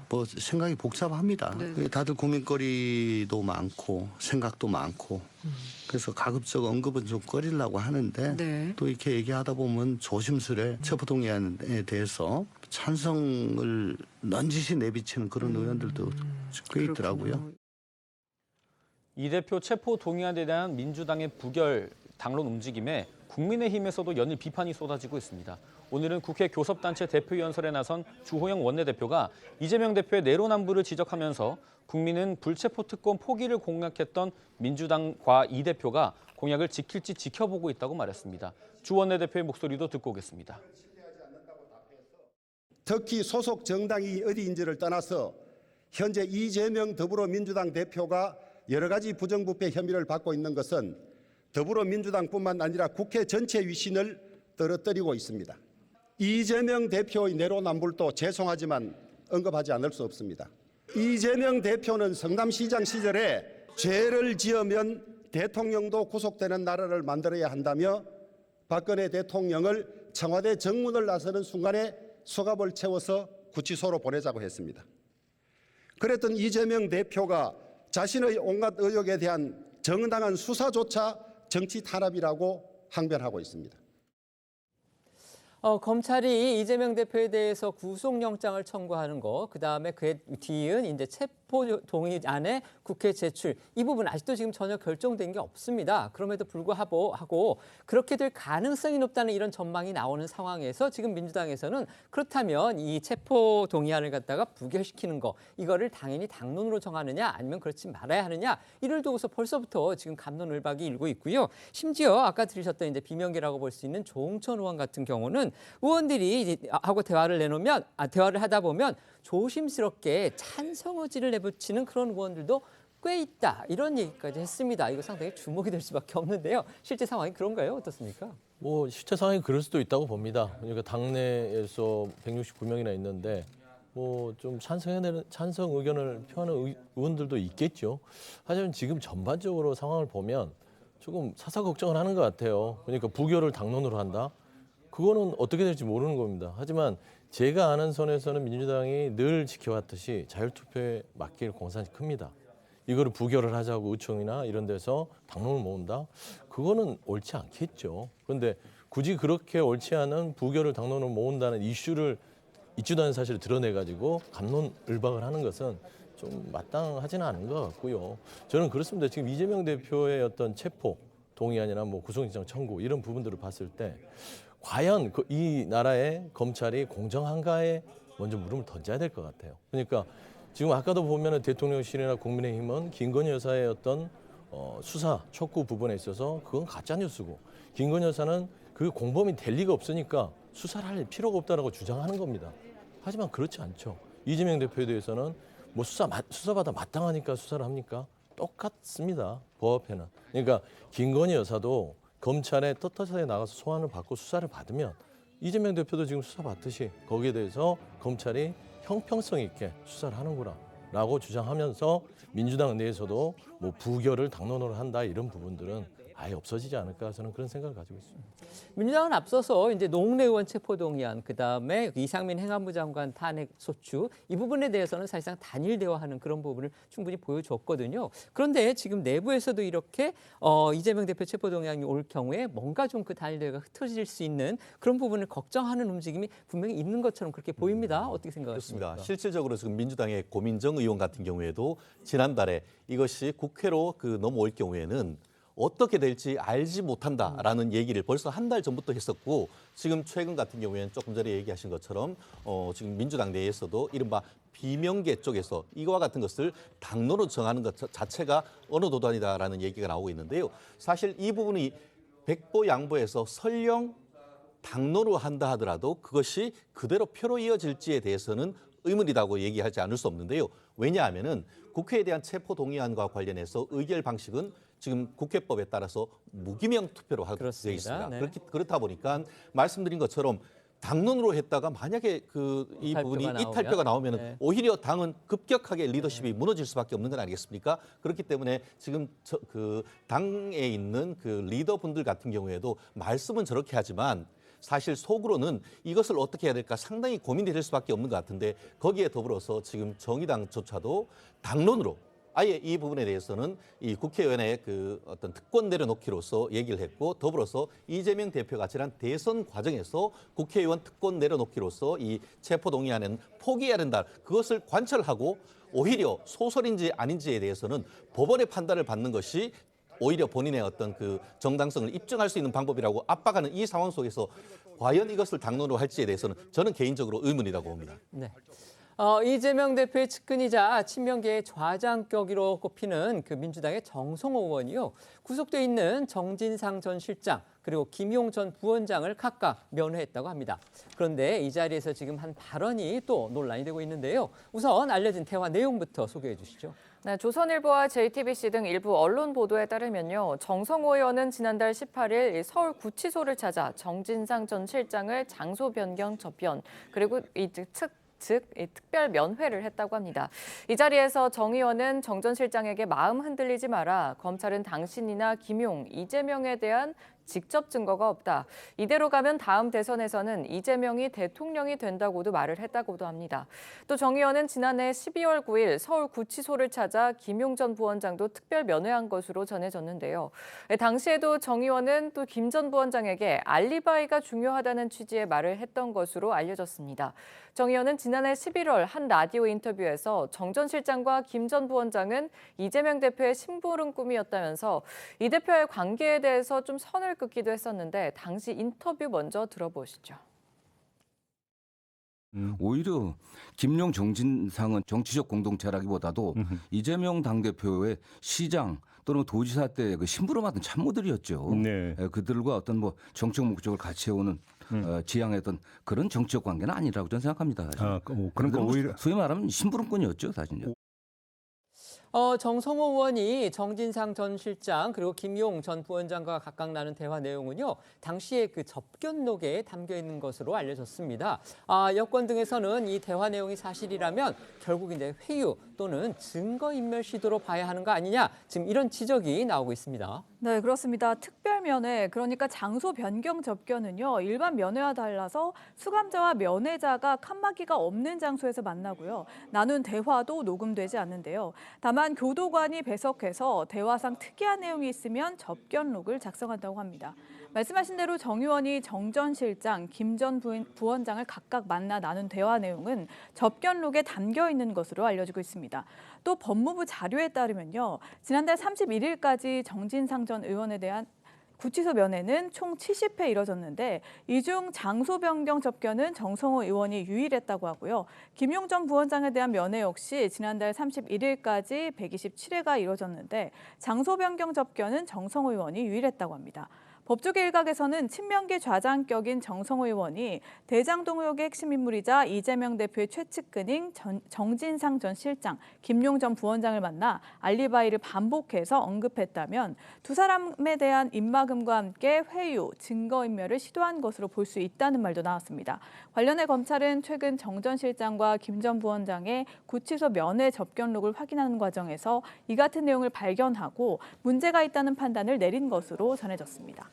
뭐 생각이 복잡합니다. 다들 고민거리도 많고 생각도 많고 그래서 가급적 언급은 좀 꺼리려고 하는데 또 이렇게 얘기하다 보면 조심스레 체포동의안에 대해서 찬성을 넌지시 내비치는 그런 의원들도 꽤 있더라고요.
이 대표 체포 동의안에 대한 민주당의 부결 당론 움직임에 국민의힘에서도 연일 비판이 쏟아지고 있습니다. 오늘은 국회 교섭단체 대표연설에 나선 주호영 원내대표가 이재명 대표의 내로남불을 지적하면서 국민은 불체포 특권 포기를 공약했던 민주당과 이 대표가 공약을 지킬지 지켜보고 있다고 말했습니다. 주 원내대표의 목소리도 듣고 오겠습니다.
특히 소속 정당이 어디인지를 떠나서 현재 이재명 더불어민주당 대표가 여러 가지 부정부패 혐의를 받고 있는 것은 더불어민주당뿐만 아니라 국회 전체 위신을 떨어뜨리고 있습니다. 이재명 대표의 내로남불도 죄송하지만 언급하지 않을 수 없습니다. 이재명 대표는 성남시장 시절에 죄를 지으면 대통령도 구속되는 나라를 만들어야 한다며 박근혜 대통령을 청와대 정문을 나서는 순간에 수갑을 채워서 구치소로 보내자고 했습니다. 그랬던 이재명 대표가 자신의 온갖 의혹에 대한 정당한 수사조차 정치 탄압이라고 항변하고 있습니다.
검찰이 이재명 대표에 대해서 구속영장을 청구하는 거, 그다음에 그에 뒤이은 이제 체포 동의안에 국회 제출, 이 부분 아직도 지금 전혀 결정된 게 없습니다. 그럼에도 불구하고 그렇게 될 가능성이 높다는 이런 전망이 나오는 상황에서 지금 민주당에서는 그렇다면 이 체포 동의안을 갖다가 부결시키는 거, 이거를 당연히 당론으로 정하느냐 아니면 그렇지 말아야 하느냐, 이를 두고서 벌써부터 지금 갑론을박이 일고 있고요. 심지어 아까 들으셨던 이제 비명계라고 볼 수 있는 조응천 의원 같은 경우는 의원들이 하고 대화를 하다 보면 조심스럽게 찬성 의지를 내비치는 그런 의원들도 꽤 있다, 이런 얘기까지 했습니다. 이거 상당히 주목이 될 수밖에 없는데요. 실제 상황이 그런가요? 어떻습니까?
뭐 실제 상황이 그럴 수도 있다고 봅니다. 그러니까 당내에서 169명이나 있는데 뭐 좀 찬성 의견을 표하는 의원들도 있겠죠. 하지만 지금 전반적으로 상황을 보면 조금 사사 걱정을 하는 것 같아요. 그러니까 부결을 당론으로 한다. 그거는 어떻게 될지 모르는 겁니다. 하지만 제가 아는 선에서는 민주당이 늘 지켜왔듯이 자율투표에 맡길 공산이 큽니다. 이거를 부결을 하자고 의총이나 이런 데서 당론을 모은다? 그거는 옳지 않겠죠. 그런데 굳이 그렇게 옳지 않은 부결을 당론으로 모은다는 이슈를 있지도 않은 사실을 드러내가지고 갑론을박을 하는 것은 좀 마땅하지는 않은 것 같고요. 저는 그렇습니다. 지금 이재명 대표의 어떤 체포 동의안이나 뭐 구속영장 청구 이런 부분들을 봤을 때 과연 이 나라의 검찰이 공정한가에 먼저 물음을 던져야 될 것 같아요. 그러니까 지금 아까도 보면은 대통령실이나 국민의힘은 김건희 여사의 어떤 수사 촉구 부분에 있어서 그건 가짜 뉴스고, 김건희 여사는 그 공범이 될 리가 없으니까 수사를 할 필요가 없다라고 주장하는 겁니다. 하지만 그렇지 않죠. 이재명 대표에 대해서는 뭐 수사받아 마땅하니까 수사를 합니까? 똑같습니다. 법앞에는. 그러니까 김건희 여사도 검찰에 떳떳하게 나가서 소환을 받고 수사를 받으면 이재명 대표도 지금 수사받듯이 거기에 대해서 검찰이 형평성 있게 수사를 하는구나라고 주장하면서 민주당 내에서도 뭐 부결을 당론으로 한다 이런 부분들은 아예 없어지지 않을까, 저는 그런 생각을 가지고 있습니다.
민주당은 앞서서 이제 노웅래 의원 체포동의안, 그다음에 이상민 행안부 장관 탄핵 소추, 이 부분에 대해서는 사실상 단일 대화하는 그런 부분을 충분히 보여줬거든요. 그런데 지금 내부에서도 이렇게 이재명 대표 체포동의안이 올 경우에 뭔가 좀 그 단일 대화가 흩어질 수 있는 그런 부분을 걱정하는 움직임이 분명히 있는 것처럼 그렇게 보입니다. 어떻게 생각하십니까?
그렇습니다. 실질적으로 지금 민주당의 고민정 의원 같은 경우에도 지난달에 이것이 국회로 넘어올 경우에는 어떻게 될지 알지 못한다라는 얘기를 벌써 한 달 전부터 했었고, 지금 최근 같은 경우에는 조금 전에 얘기하신 것처럼 지금 민주당 내에서도 이른바 비명계 쪽에서 이거와 같은 것을 당론으로 정하는 것 자체가 어느 도단이다라는 얘기가 나오고 있는데요. 사실 이 부분이 백보양보해서 설령 당론으로 한다 하더라도 그것이 그대로 표로 이어질지에 대해서는 의문이라고 얘기하지 않을 수 없는데요. 왜냐하면은 국회에 대한 체포 동의안과 관련해서 의결 방식은 지금 국회법에 따라서 무기명 투표로 하게 되어 있습니다.
네.
그렇다 보니까 말씀드린 것처럼 당론으로 했다가 만약에 이 부분이 이탈표가 나오면
네.
오히려 당은 급격하게 리더십이 무너질 수밖에 없는 건 아니겠습니까? 그렇기 때문에 지금 당에 있는 리더분들 같은 경우에도 말씀은 저렇게 하지만 사실 속으로는 이것을 어떻게 해야 될까 상당히 고민이 될 수밖에 없는 것 같은데 거기에 더불어서 지금 정의당조차도 당론으로 아예 이 부분에 대해서는 이 국회의원의 그 어떤 특권 내려놓기로서 얘기를 했고 더불어서 이재명 대표가 지난 대선 과정에서 국회의원 특권 내려놓기로서 이 체포동의안은 포기해야 된다. 그것을 관철하고 오히려 소설인지 아닌지에 대해서는 법원의 판단을 받는 것이 오히려 본인의 어떤 그 정당성을 입증할 수 있는 방법이라고 압박하는 이 상황 속에서 과연 이것을 당론으로 할지에 대해서는 저는 개인적으로 의문이라고 봅니다.
네. 이재명 대표의 측근이자 친명계의 좌장격으로 꼽히는 그 민주당의 정성호 의원이요. 구속돼 있는 정진상 전 실장 그리고 김용 전 부원장을 각각 면회했다고 합니다. 그런데 이 자리에서 지금 한 발언이 또 논란이 되고 있는데요. 우선 알려진 대화 내용부터 소개해 주시죠.
네, 조선일보와 JTBC 등 일부 언론 보도에 따르면요. 정성호 의원은 지난달 18일 서울 구치소를 찾아 정진상 전 실장을 장소 변경 접견 그리고 즉 특별 면회를 했다고 합니다. 이 자리에서 정 의원은 정 전 실장에게 마음 흔들리지 마라. 검찰은 당신이나 김용, 이재명에 대한 직접 증거가 없다. 이대로 가면 다음 대선에서는 이재명이 대통령이 된다고도 말을 했다고도 합니다. 또 정 의원은 지난해 12월 9일 서울 구치소를 찾아 김용 전 부원장도 특별 면회한 것으로 전해졌는데요. 당시에도 정 의원은 또 김 전 부원장에게 알리바이가 중요하다는 취지의 말을 했던 것으로 알려졌습니다. 정 의원은 지난해 11월 한 라디오 인터뷰에서 정 전 실장과 김 전 부원장은 이재명 대표의 심부름꾼이었다면서 이 대표의 관계에 대해서 좀 선을 긋기도 했었는데 당시 인터뷰 먼저 들어보시죠.
오히려 김용 정진상은 정치적 공동체라기보다도 이재명 당대표의 시장 또는 도지사 때 그 심부름하던 참모들이었죠.
네.
그들과 어떤 뭐 정책 목적을 같이 해오는 지향했던 그런 정치적 관계는 아니라고 저는 생각합니다.
그러니까 오히려
소위 말하면 심부름꾼이었죠, 사실은요.
정성호 의원이 정진상 전 실장 그리고 김용 전 부원장과 각각 나눈 대화 내용은요. 당시에 그 접견록에 담겨 있는 것으로 알려졌습니다. 여권 등에서는 이 대화 내용이 사실이라면 결국 이제 회유 또는 증거인멸 시도로 봐야 하는 거 아니냐 지금 이런 지적이 나오고 있습니다.
네, 그렇습니다. 특별 면회, 그러니까 장소 변경 접견은요. 일반 면회와 달라서 수감자와 면회자가 칸막이가 없는 장소에서 만나고요. 나눈 대화도 녹음되지 않는데요. 다만 교도관이 배석해서 대화상 특이한 내용이 있으면 접견록을 작성한다고 합니다. 말씀하신 대로 정 의원이 정 전 실장, 김 전 부원장을 각각 만나 나눈 대화 내용은 접견록에 담겨 있는 것으로 알려지고 있습니다. 또 법무부 자료에 따르면요. 지난달 31일까지 정진상 전 의원에 대한 구치소 면회는 총 70회 이뤄졌는데 이 중 장소 변경 접견은 정성호 의원이 유일했다고 하고요. 김용 전 부원장에 대한 면회 역시 지난달 31일까지 127회가 이뤄졌는데 장소 변경 접견은 정성호 의원이 유일했다고 합니다. 법조계 일각에서는 친명계 좌장격인 정성호 의원이 대장동 의혹의 핵심 인물이자 이재명 대표의 최측근인 정진상 전 실장, 김용 전 부원장을 만나 알리바이를 반복해서 언급했다면 두 사람에 대한 입막음과 함께 회유, 증거인멸을 시도한 것으로 볼 수 있다는 말도 나왔습니다. 관련해 검찰은 최근 정 전 실장과 김 전 부원장의 구치소 면회 접견록을 확인하는 과정에서 이 같은 내용을 발견하고 문제가 있다는 판단을 내린 것으로 전해졌습니다.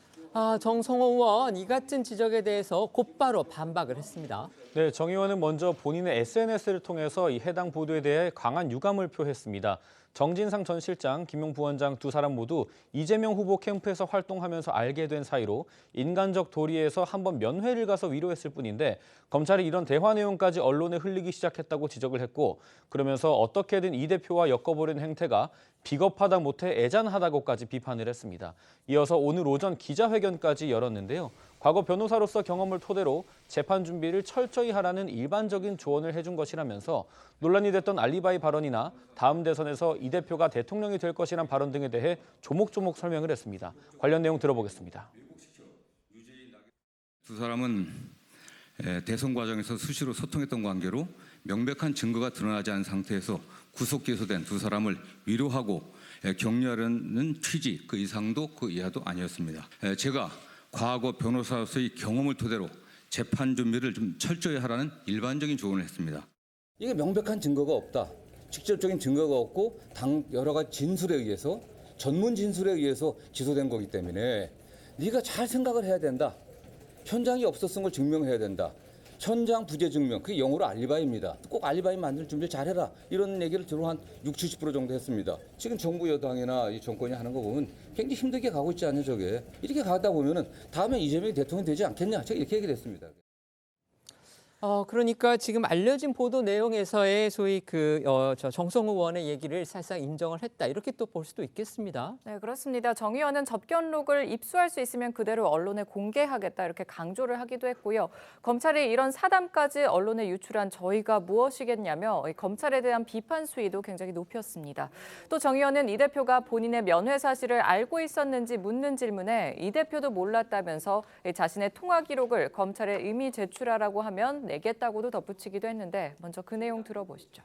정성호 의원 이 같은 지적에 대해서 곧바로 반박을 했습니다.
네, 정 의원은 먼저 본인의 SNS를 통해서 이 해당 보도에 대해 강한 유감을 표했습니다. 정진상 전 실장, 김용 부원장 두 사람 모두 이재명 후보 캠프에서 활동하면서 알게 된 사이로 인간적 도리에서 한번 면회를 가서 위로했을 뿐인데 검찰이 이런 대화 내용까지 언론에 흘리기 시작했다고 지적을 했고 그러면서 어떻게든 이 대표와 엮어보려는 행태가 비겁하다 못해 애잔하다고까지 비판을 했습니다. 이어서 오늘 오전 기자회견까지 열었는데요. 과거 변호사로서 경험을 토대로 재판 준비를 철저히 하라는 일반적인 조언을 해준 것이라면서 논란이 됐던 알리바이 발언이나 다음 대선에서 이 대표가 대통령이 될 것이란 발언 등에 대해 조목조목 설명을 했습니다. 관련 내용 들어보겠습니다.
두 사람은 대선 과정에서 수시로 소통했던 관계로 명백한 증거가 드러나지 않은 상태에서 구속 기소된 두 사람을 위로하고 격려하려는 취지 그 이상도 그 이하도 아니었습니다. 제가 과거 변호사로서의 경험을 토대로 재판 준비를 좀 철저히 하라는 일반적인 조언을 했습니다.
이게 명백한 증거가 없다. 직접적인 증거가 없고 여러 가지 진술에 의해서 전문 진술에 의해서 기소된 거기 때문에 네가 잘 생각을 해야 된다. 현장이 없었던 걸 증명해야 된다. 현장 부재 증명, 그게 영어로 알리바이입니다. 꼭 알리바이 만들 준비를 잘해라. 이런 얘기를 주로 한 60~70% 정도 했습니다. 지금 정부 여당이나 이 정권이 하는 거 보면 굉장히 힘들게 가고 있지 않냐, 저게. 이렇게 가다 보면은 다음에 이재명이 대통령이 되지 않겠냐. 제가 이렇게 얘기를 했습니다.
그러니까 지금 알려진 보도 내용에서의 소위 정성호 의원의 얘기를 사실상 인정을 했다. 이렇게 또 볼 수도 있겠습니다.
네, 그렇습니다. 정 의원은 접견록을 입수할 수 있으면 그대로 언론에 공개하겠다 이렇게 강조를 하기도 했고요. 검찰이 이런 사담까지 언론에 유출한 저희가 무엇이겠냐며 검찰에 대한 비판 수위도 굉장히 높였습니다. 또 정 의원은 이 대표가 본인의 면회 사실을 알고 있었는지 묻는 질문에 이 대표도 몰랐다면서 자신의 통화 기록을 검찰에 임의 제출하라고 하면 내겠다고도 덧붙이기도 했는데 먼저 그 내용 들어보시죠.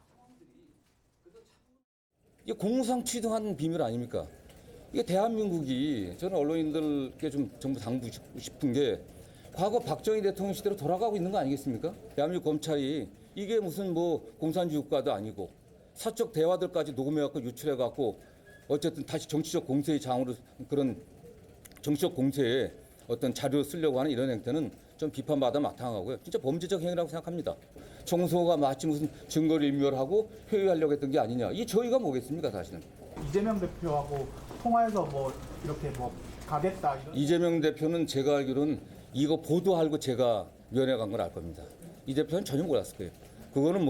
이게 공무상 취등하는 비밀 아닙니까? 이게 대한민국이 저는 언론인들께 좀 정부 당부하고 싶은 게 과거 박정희 대통령 시대로 돌아가고 있는 거 아니겠습니까? 대한민국 검찰이 이게 무슨 공산주의 국가도 아니고 사적 대화들까지 녹음해갖고 유출해갖고 어쨌든 다시 정치적 공세의 장으로 그런 정치적 공세에 어떤 자료를 쓰려고 하는 이런 행태는 좀 비판받아 마땅하고요. 진짜 범죄적 행위라고 생각합니다. 정성호가 마치 무슨 증거를 인멸하고 회유하려고 했던 게 아니냐. 이 저희가 뭐겠습니까, 사실은.
이재명 대표하고 통화해서 이렇게 가겠다.
이재명 대표는 제가 알기로는 이거 보도하고 제가 면회 간 걸 알 겁니다. 이 대표는 전혀 몰랐을 거예요. 그거는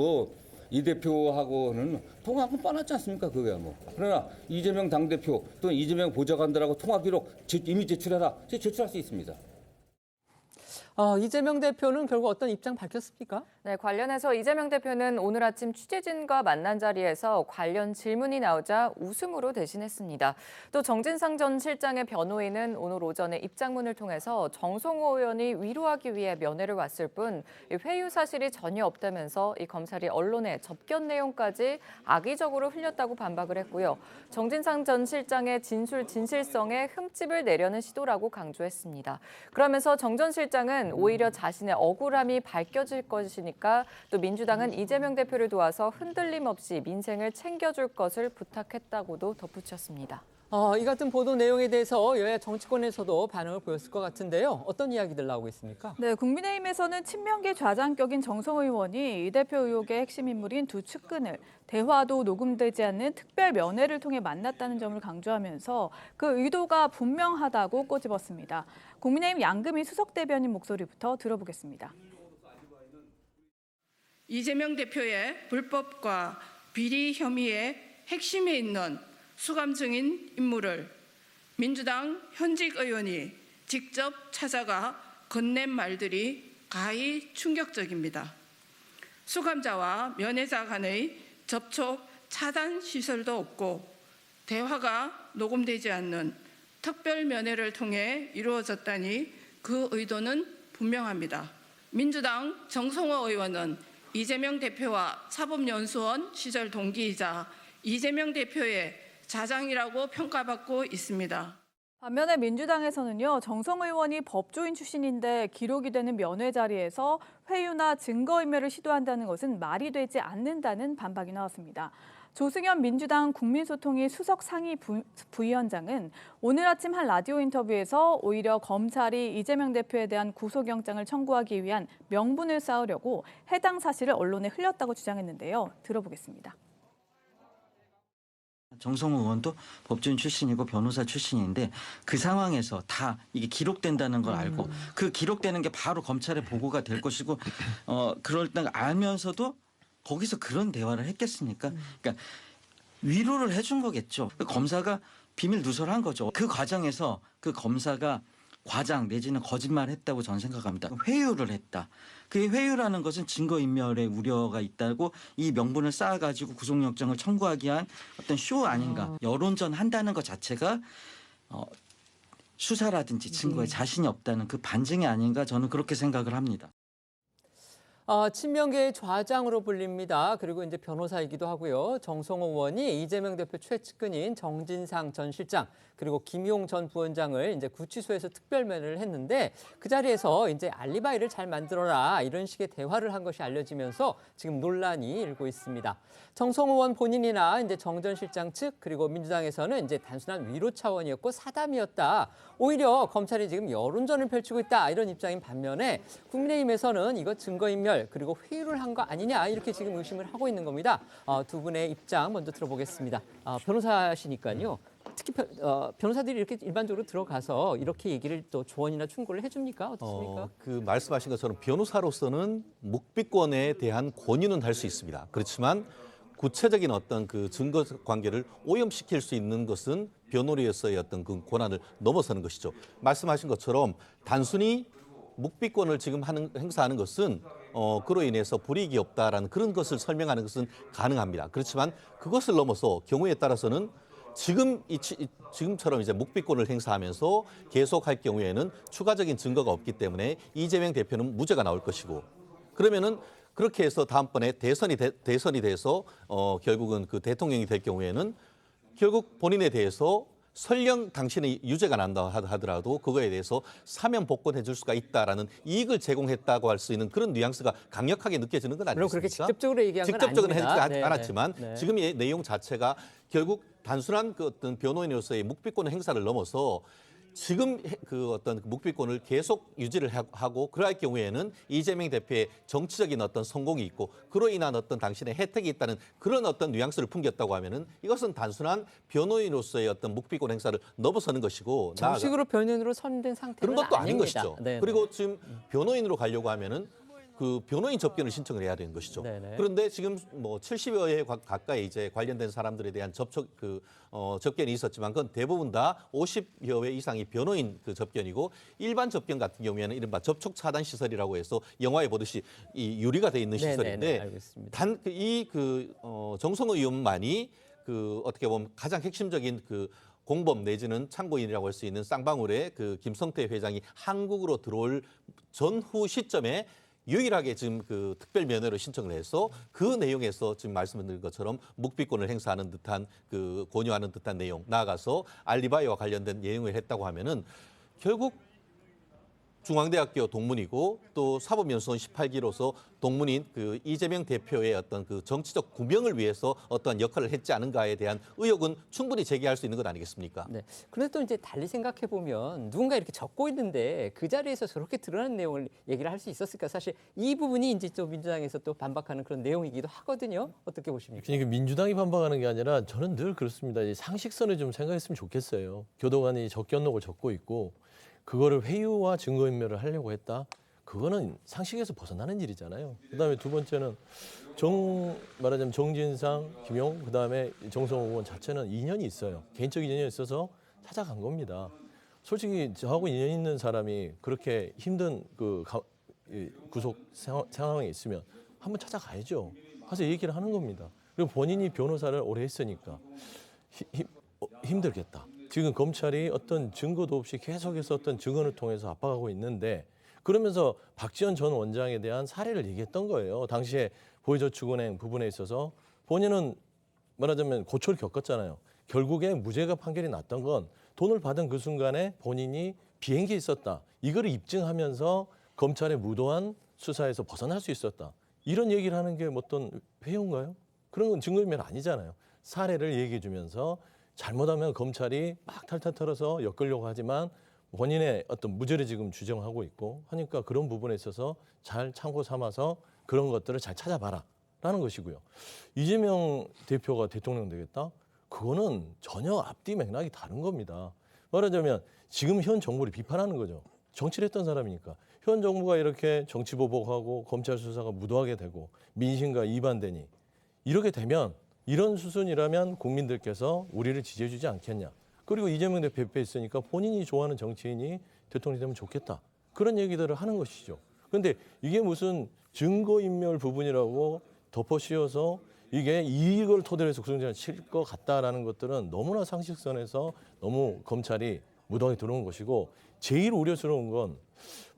이 대표하고는 통화한 건 뻔하지 않습니까? 그거야 그러나 이재명 당대표 또는 이재명 보좌관들하고 통화 기록 이미 제출해라. 제출할 수 있습니다.
이재명 대표는 결국 어떤 입장 밝혔습니까?
네, 관련해서 이재명 대표는 오늘 아침 취재진과 만난 자리에서 관련 질문이 나오자 웃음으로 대신했습니다. 또 정진상 전 실장의 변호인은 오늘 오전에 입장문을 통해서 정성호 의원이 위로하기 위해 면회를 왔을 뿐 회유 사실이 전혀 없다면서 이 검찰이 언론에 접견 내용까지 악의적으로 흘렸다고 반박을 했고요. 정진상 전 실장의 진실성에 흠집을 내려는 시도라고 강조했습니다. 그러면서 정 전 실장은 오히려 자신의 억울함이 밝혀질 것이니까 또 민주당은 이재명 대표를 도와서 흔들림 없이 민생을 챙겨줄 것을 부탁했다고도 덧붙였습니다.
이 같은 보도 내용에 대해서 여야 정치권에서도 반응을 보였을 것 같은데요. 어떤 이야기들 나오고 있습니까?
네, 국민의힘에서는 친명계 좌장격인 정성호 의원이 이 대표 의혹의 핵심 인물인 두 측근을 대화도 녹음되지 않는 특별 면회를 통해 만났다는 점을 강조하면서 그 의도가 분명하다고 꼬집었습니다. 국민의힘 양금희 수석대변인 목소리부터 들어보겠습니다.
이재명 대표의 불법과 비리 혐의의 핵심에 있는 수감 증인 인물을 민주당 현직 의원이 직접 찾아가 건넨 말들이 가히 충격적입니다. 수감자와 면회자 간의 접촉 차단 시설도 없고 대화가 녹음되지 않는 특별 면회를 통해 이루어졌다니 그 의도는 분명합니다. 민주당 정성호 의원은 이재명 대표와 사법연수원 시절 동기이자 이재명 대표의 자장이라고 평가받고 있습니다.
반면에 민주당에서는요, 정성호 의원이 법조인 출신인데 기록이 되는 면회 자리에서 회유나 증거인멸을 시도한다는 것은 말이 되지 않는다는 반박이 나왔습니다. 조승현 민주당 국민소통위 수석 상위 부위원장은 오늘 아침 한 라디오 인터뷰에서 오히려 검찰이 이재명 대표에 대한 구속영장을 청구하기 위한 명분을 쌓으려고 해당 사실을 언론에 흘렸다고 주장했는데요. 들어보겠습니다.
정성호 의원도 법조인 출신이고 변호사 출신인데 그 상황에서 다 이게 기록된다는 걸 알고 그 기록되는 게 바로 검찰에 보고가 될 것이고 그럴 때 알면서도 거기서 그런 대화를 했겠습니까? 그러니까 위로를 해준 거겠죠. 검사가 비밀 누설한 거죠. 그 과정에서 그 검사가 과장 내지는 거짓말을 했다고 저는 생각합니다. 회유를 했다. 그 회유라는 것은 증거인멸의 우려가 있다고 이 명분을 쌓아가지고 구속영장을 청구하기 위한 어떤 쇼 아닌가. 여론전 한다는 것 자체가 수사라든지 증거에 자신이 없다는 그 반증이 아닌가 저는 그렇게 생각을 합니다.
친명계의 좌장으로 불립니다. 그리고 이제 변호사이기도 하고요. 정성호 의원이 이재명 대표 최측근인 정진상 전 실장 그리고 김용 전 부원장을 이제 구치소에서 특별면회를 했는데 그 자리에서 이제 알리바이를 잘 만들어라 이런 식의 대화를 한 것이 알려지면서 지금 논란이 일고 있습니다. 정성호 의원 본인이나 이제 정 전 실장 측 그리고 민주당에서는 이제 단순한 위로 차원이었고 사담이었다. 오히려 검찰이 지금 여론전을 펼치고 있다 이런 입장인 반면에 국민의힘에서는 이거 증거인멸 그리고 회유를 한 거 아니냐 이렇게 지금 의심을 하고 있는 겁니다. 두 분의 입장 먼저 들어보겠습니다. 변호사시니까요. 특히 변호사들이 이렇게 일반적으로 들어가서 이렇게 얘기를 또 조언이나 충고를 해줍니까? 어떻습니까?
그 말씀하신 것처럼 변호사로서는 묵비권에 대한 권유는 할 수 있습니다. 그렇지만 구체적인 어떤 그 증거 관계를 오염시킬 수 있는 것은 변호리로서의 어떤 그 권한을 넘어서는 것이죠. 말씀하신 것처럼 단순히 묵비권을 지금 행사하는 것은 그로 인해서 불이익이 없다라는 그런 것을 설명하는 것은 가능합니다. 그렇지만 그것을 넘어서 경우에 따라서는 지금처럼 이제 묵비권을 행사하면서 계속할 경우에는 추가적인 증거가 없기 때문에 이재명 대표는 무죄가 나올 것이고 그러면은 그렇게 해서 다음번에 대선이 돼서 결국은 그 대통령이 될 경우에는 결국 본인에 대해서 설령 당신의 유죄가 난다 하더라도 그거에 대해서 사면 복권해 줄 수가 있다라는 이익을 제공했다고 할 수 있는 그런 뉘앙스가 강력하게 느껴지는 건 아니겠습니까?
물론 그렇게 직접적으로 얘기한 건
직접적으로는
아닙니다.
하지 않았지만 지금의 내용 자체가 결국 단순한 그 어떤 변호인으로서의 묵비권 행사를 넘어서 지금 그 어떤 묵비권을 계속 유지를 하고 그럴 경우에는 이재명 대표의 정치적인 어떤 성공이 있고 그로 인한 어떤 당신의 혜택이 있다는 그런 어떤 뉘앙스를 풍겼다고 하면은 이것은 단순한 변호인으로서의 어떤 묵비권 행사를 넘어서는 것이고
정식으로 변호인으로 선된 상태는
그런 것도 아닌
아닙니다.
것이죠.
네네.
그리고 지금 변호인으로 가려고 하면은 그 변호인 접견을 신청을 해야 되는 것이죠.
네네.
그런데 지금 뭐 70여 회 가까이 이제 관련된 사람들에 대한 접견이 있었지만 그건 대부분 다 50여 회 이상이 변호인 그 접견이고 일반 접견 같은 경우에는 이른바 접촉 차단 시설이라고 해서 영화에 보듯이 이 유리가 돼 있는 시설인데
알겠습니다.
단 이 정성호 의원만이 그 어떻게 보면 가장 핵심적인 그 공범 내지는 참고인이라고 할 수 있는 쌍방울의 그 김성태 회장이 한국으로 들어올 전후 시점에 유일하게 지금 그 특별 면회로 신청을 해서 그 내용에서 지금 말씀드린 것처럼 묵비권을 행사하는 듯한 그 권유하는 듯한 내용 나아가서 알리바이와 관련된 내용을 했다고 하면은 결국 중앙대학교 동문이고 또 사법연수원 18기로서 동문인 그 이재명 대표의 어떤 그 정치적 구명을 위해서 어떠한 역할을 했지 않은가에 대한 의혹은 충분히 제기할 수 있는 것 아니겠습니까?
네. 그런데 또 이제 달리 생각해 보면 누군가 이렇게 적고 있는데 그 자리에서 저렇게 드러난 내용을 얘기를 할 수 있었을까? 사실 이 부분이 이제 또 민주당에서 또 반박하는 그런 내용이기도 하거든요. 어떻게 보십니까?
그러니까 민주당이 반박하는 게 아니라 저는 늘 그렇습니다. 이 상식선을 좀 생각했으면 좋겠어요. 교도관이 적견록을 적고 있고 그거를 회유와 증거인멸을 하려고 했다. 그거는 상식에서 벗어나는 일이잖아요. 그다음에 두 번째는 말하자면 정진상, 김용, 그다음에 정성호 의원 자체는 인연이 있어요. 개인적 인연이 있어서 찾아간 겁니다. 솔직히 저하고 인연 있는 사람이 그렇게 힘든 그 구속 상황에 있으면 한번 찾아가야죠. 가서 얘기를 하는 겁니다. 그리고 본인이 변호사를 오래 했으니까 힘들겠다. 지금 검찰이 어떤 증거도 없이 계속해서 어떤 증언을 통해서 압박하고 있는데 그러면서 박지원 전 원장에 대한 사례를 얘기했던 거예요. 당시에 보혜저축은행 부분에 있어서 본인은 말하자면 고초를 겪었잖아요. 결국에 무죄가 판결이 났던 건 돈을 받은 그 순간에 본인이 비행기에 있었다. 이거를 입증하면서 검찰의 무도한 수사에서 벗어날 수 있었다. 이런 얘기를 하는 게 어떤 회유인가요? 그런 건 증거인멸 아니잖아요. 사례를 얘기해 주면서 잘못하면 검찰이 막 탈탈 털어서 엮으려고 하지만 본인의 어떤 무죄를 지금 주장하고 있고 하니까 그런 부분에 있어서 잘 참고 삼아서 그런 것들을 잘 찾아봐라 라는 것이고요. 이재명 대표가 대통령 되겠다? 그거는 전혀 앞뒤 맥락이 다른 겁니다. 말하자면 지금 현 정부를 비판하는 거죠. 정치를 했던 사람이니까. 현 정부가 이렇게 정치 보복하고 검찰 수사가 무도하게 되고 민심과 이반되니 이렇게 되면 이런 수순이라면 국민들께서 우리를 지지해주지 않겠냐. 그리고 이재명 대표 옆에 있으니까 본인이 좋아하는 정치인이 대통령이 되면 좋겠다. 그런 얘기들을 하는 것이죠. 그런데 이게 무슨 증거인멸 부분이라고 덮어씌워서 이게 이걸 토대로 해서 구속영장을 칠 것 같다라는 것들은 너무나 상식선에서 너무 검찰이 무도하게 들어온 것이고 제일 우려스러운 건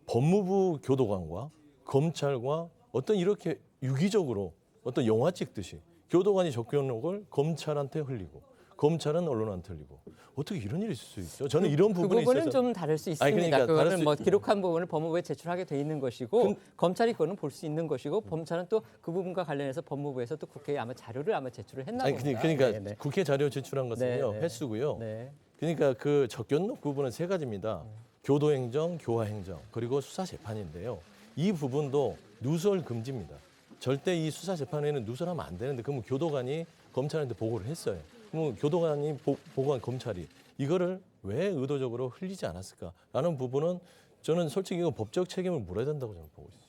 법무부 교도관과 검찰과 어떤 이렇게 유기적으로 어떤 영화 찍듯이 교도관이 적격록을 검찰한테 흘리고 검찰은 언론한테 흘리고 어떻게 이런 일이 있을 수 있죠? 저는 이런 부분에
그 부분은
있어서
좀 다를 수 있습니다.
그러니까
그거는 뭐 기록한 부분을 법무부에 제출하게 돼 있는 것이고 검찰이 그거는 볼 수 있는 것이고 검찰은 또 그 부분과 관련해서 법무부에서 또 국회에 아마 자료를 제출을 했나 봅니다.
그러니까
네네.
국회 자료 제출한 것은요
네,
횟수고요.
네.
그러니까 그 적격록 부분은 세 가지입니다. 교도행정, 교화행정 그리고 수사재판인데요. 이 부분도 누설 금지입니다. 절대 이 수사재판에는 누설하면 안 되는데 그러면 교도관이 검찰한테 보고를 했어요. 그럼 교도관이 보고한 검찰이 이거를 왜 의도적으로 흘리지 않았을까라는 부분은 저는 솔직히 이거 법적 책임을 물어야 된다고 저는 보고 있습니다.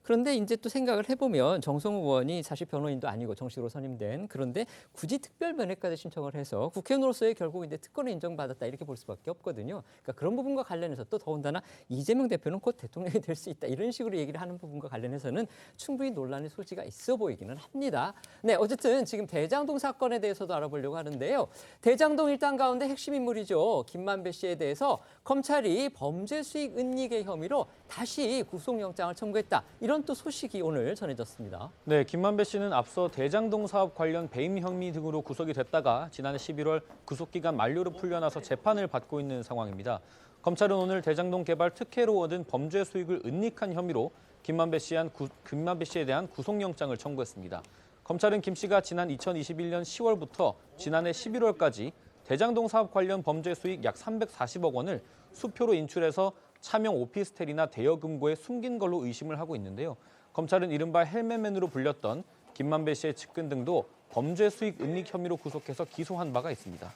그런데 이제 또 생각을 해보면 정성호 의원이 사실 변호인도 아니고 정식으로 선임된 그런데 굳이 특별 면회까지 신청을 해서 국회의원으로서의 결국 이제 특권을 인정받았다 이렇게 볼 수밖에 없거든요. 그러니까 그런 부분과 관련해서 또 더군다나 이재명 대표는 곧 대통령이 될 수 있다 이런 식으로 얘기를 하는 부분과 관련해서는 충분히 논란의 소지가 있어 보이기는 합니다. 네, 어쨌든 지금 대장동 사건에 대해서도 알아보려고 하는데요. 대장동 일당 가운데 핵심 인물이죠. 김만배 씨에 대해서 검찰이 범죄 수익 은닉의 혐의로 다시 구속영장을 청구했다. 이런 또 소식이 오늘 전해졌습니다.
네, 김만배 씨는 앞서 대장동 사업 관련 배임 혐의 등으로 구속이 됐다가 지난해 11월 구속기간 만료로 풀려나서 재판을 받고 있는 상황입니다. 검찰은 오늘 대장동 개발 특혜로 얻은 범죄 수익을 은닉한 혐의로 김만배 씨에 대한 구속영장을 청구했습니다. 검찰은 김 씨가 지난 2021년 10월부터 지난해 11월까지 대장동 사업 관련 범죄 수익 약 340억 원을 수표로 인출해서 차명 오피스텔이나 대여금고에 숨긴 걸로 의심을 하고 있는데요. 검찰은 이른바 헬멧맨으로 불렸던 김만배 씨의 측근 등도 범죄 수익 은닉 혐의로 구속해서 기소한 바가 있습니다.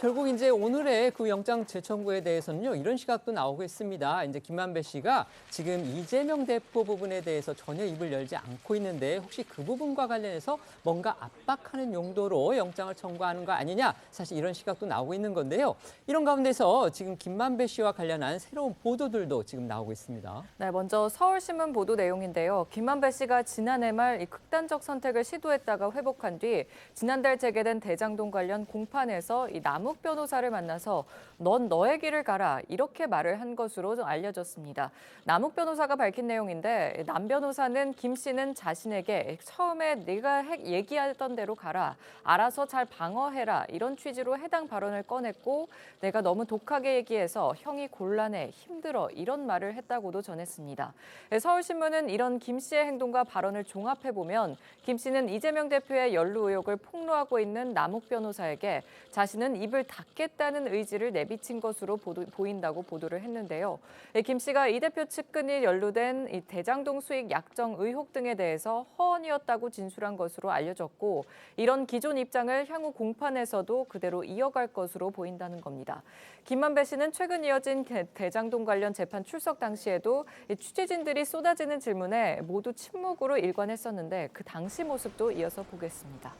결국 이제 오늘의 그 영장 재청구에 대해서는요, 이런 시각도 나오고 있습니다. 이제 김만배 씨가 지금 이재명 대표 부분에 대해서 전혀 입을 열지 않고 있는데 혹시 그 부분과 관련해서 뭔가 압박하는 용도로 영장을 청구하는 거 아니냐? 사실 이런 시각도 나오고 있는 건데요. 이런 가운데서 지금 김만배 씨와 관련한 새로운 보도들도 지금 나오고 있습니다.
네, 먼저 서울신문 보도 내용인데요. 김만배 씨가 지난해 말 이 극단적 선택을 시도했다가 회복한 뒤 지난달 재개된 대장동 관련 공판에서 이 남욱 변호사를 만나서 넌 너의 길을 가라 이렇게 말을 한 것으로 알려졌습니다. 남욱 변호사가 밝힌 내용인데 남 변호사는 김 씨는 자신에게 처음에 네가 얘기하던 대로 가라. 알아서 잘 방어해라. 이런 취지로 해당 발언을 꺼냈고 내가 너무 독하게 얘기해서 형이 곤란해, 힘들어 이런 말을 했다고도 전했습니다. 서울신문은 이런 김 씨의 행동과 발언을 종합해보면 김 씨는 이재명 대표의 연루 의혹을 폭로하고 있는 남욱 변호사에게 자신은 입을 닫겠다는 의지를 내비친 것으로 보인다고 보도를 했는데요. 김 씨가 이 대표 측근이 연루된 이 대장동 수익 약정 의혹 등에 대해서 허언이었다고 진술한 것으로 알려졌고 이런 기존 입장을 향후 공판에서도 그대로 이어갈 것으로 보인다는 겁니다. 김만배 씨는 최근 이어진 대장동 관련 재판 출석 당시에도 취재진들이 쏟아지는 질문에 모두 침묵으로 일관했었는데 그 당시 모습도 이어서 보겠습니다.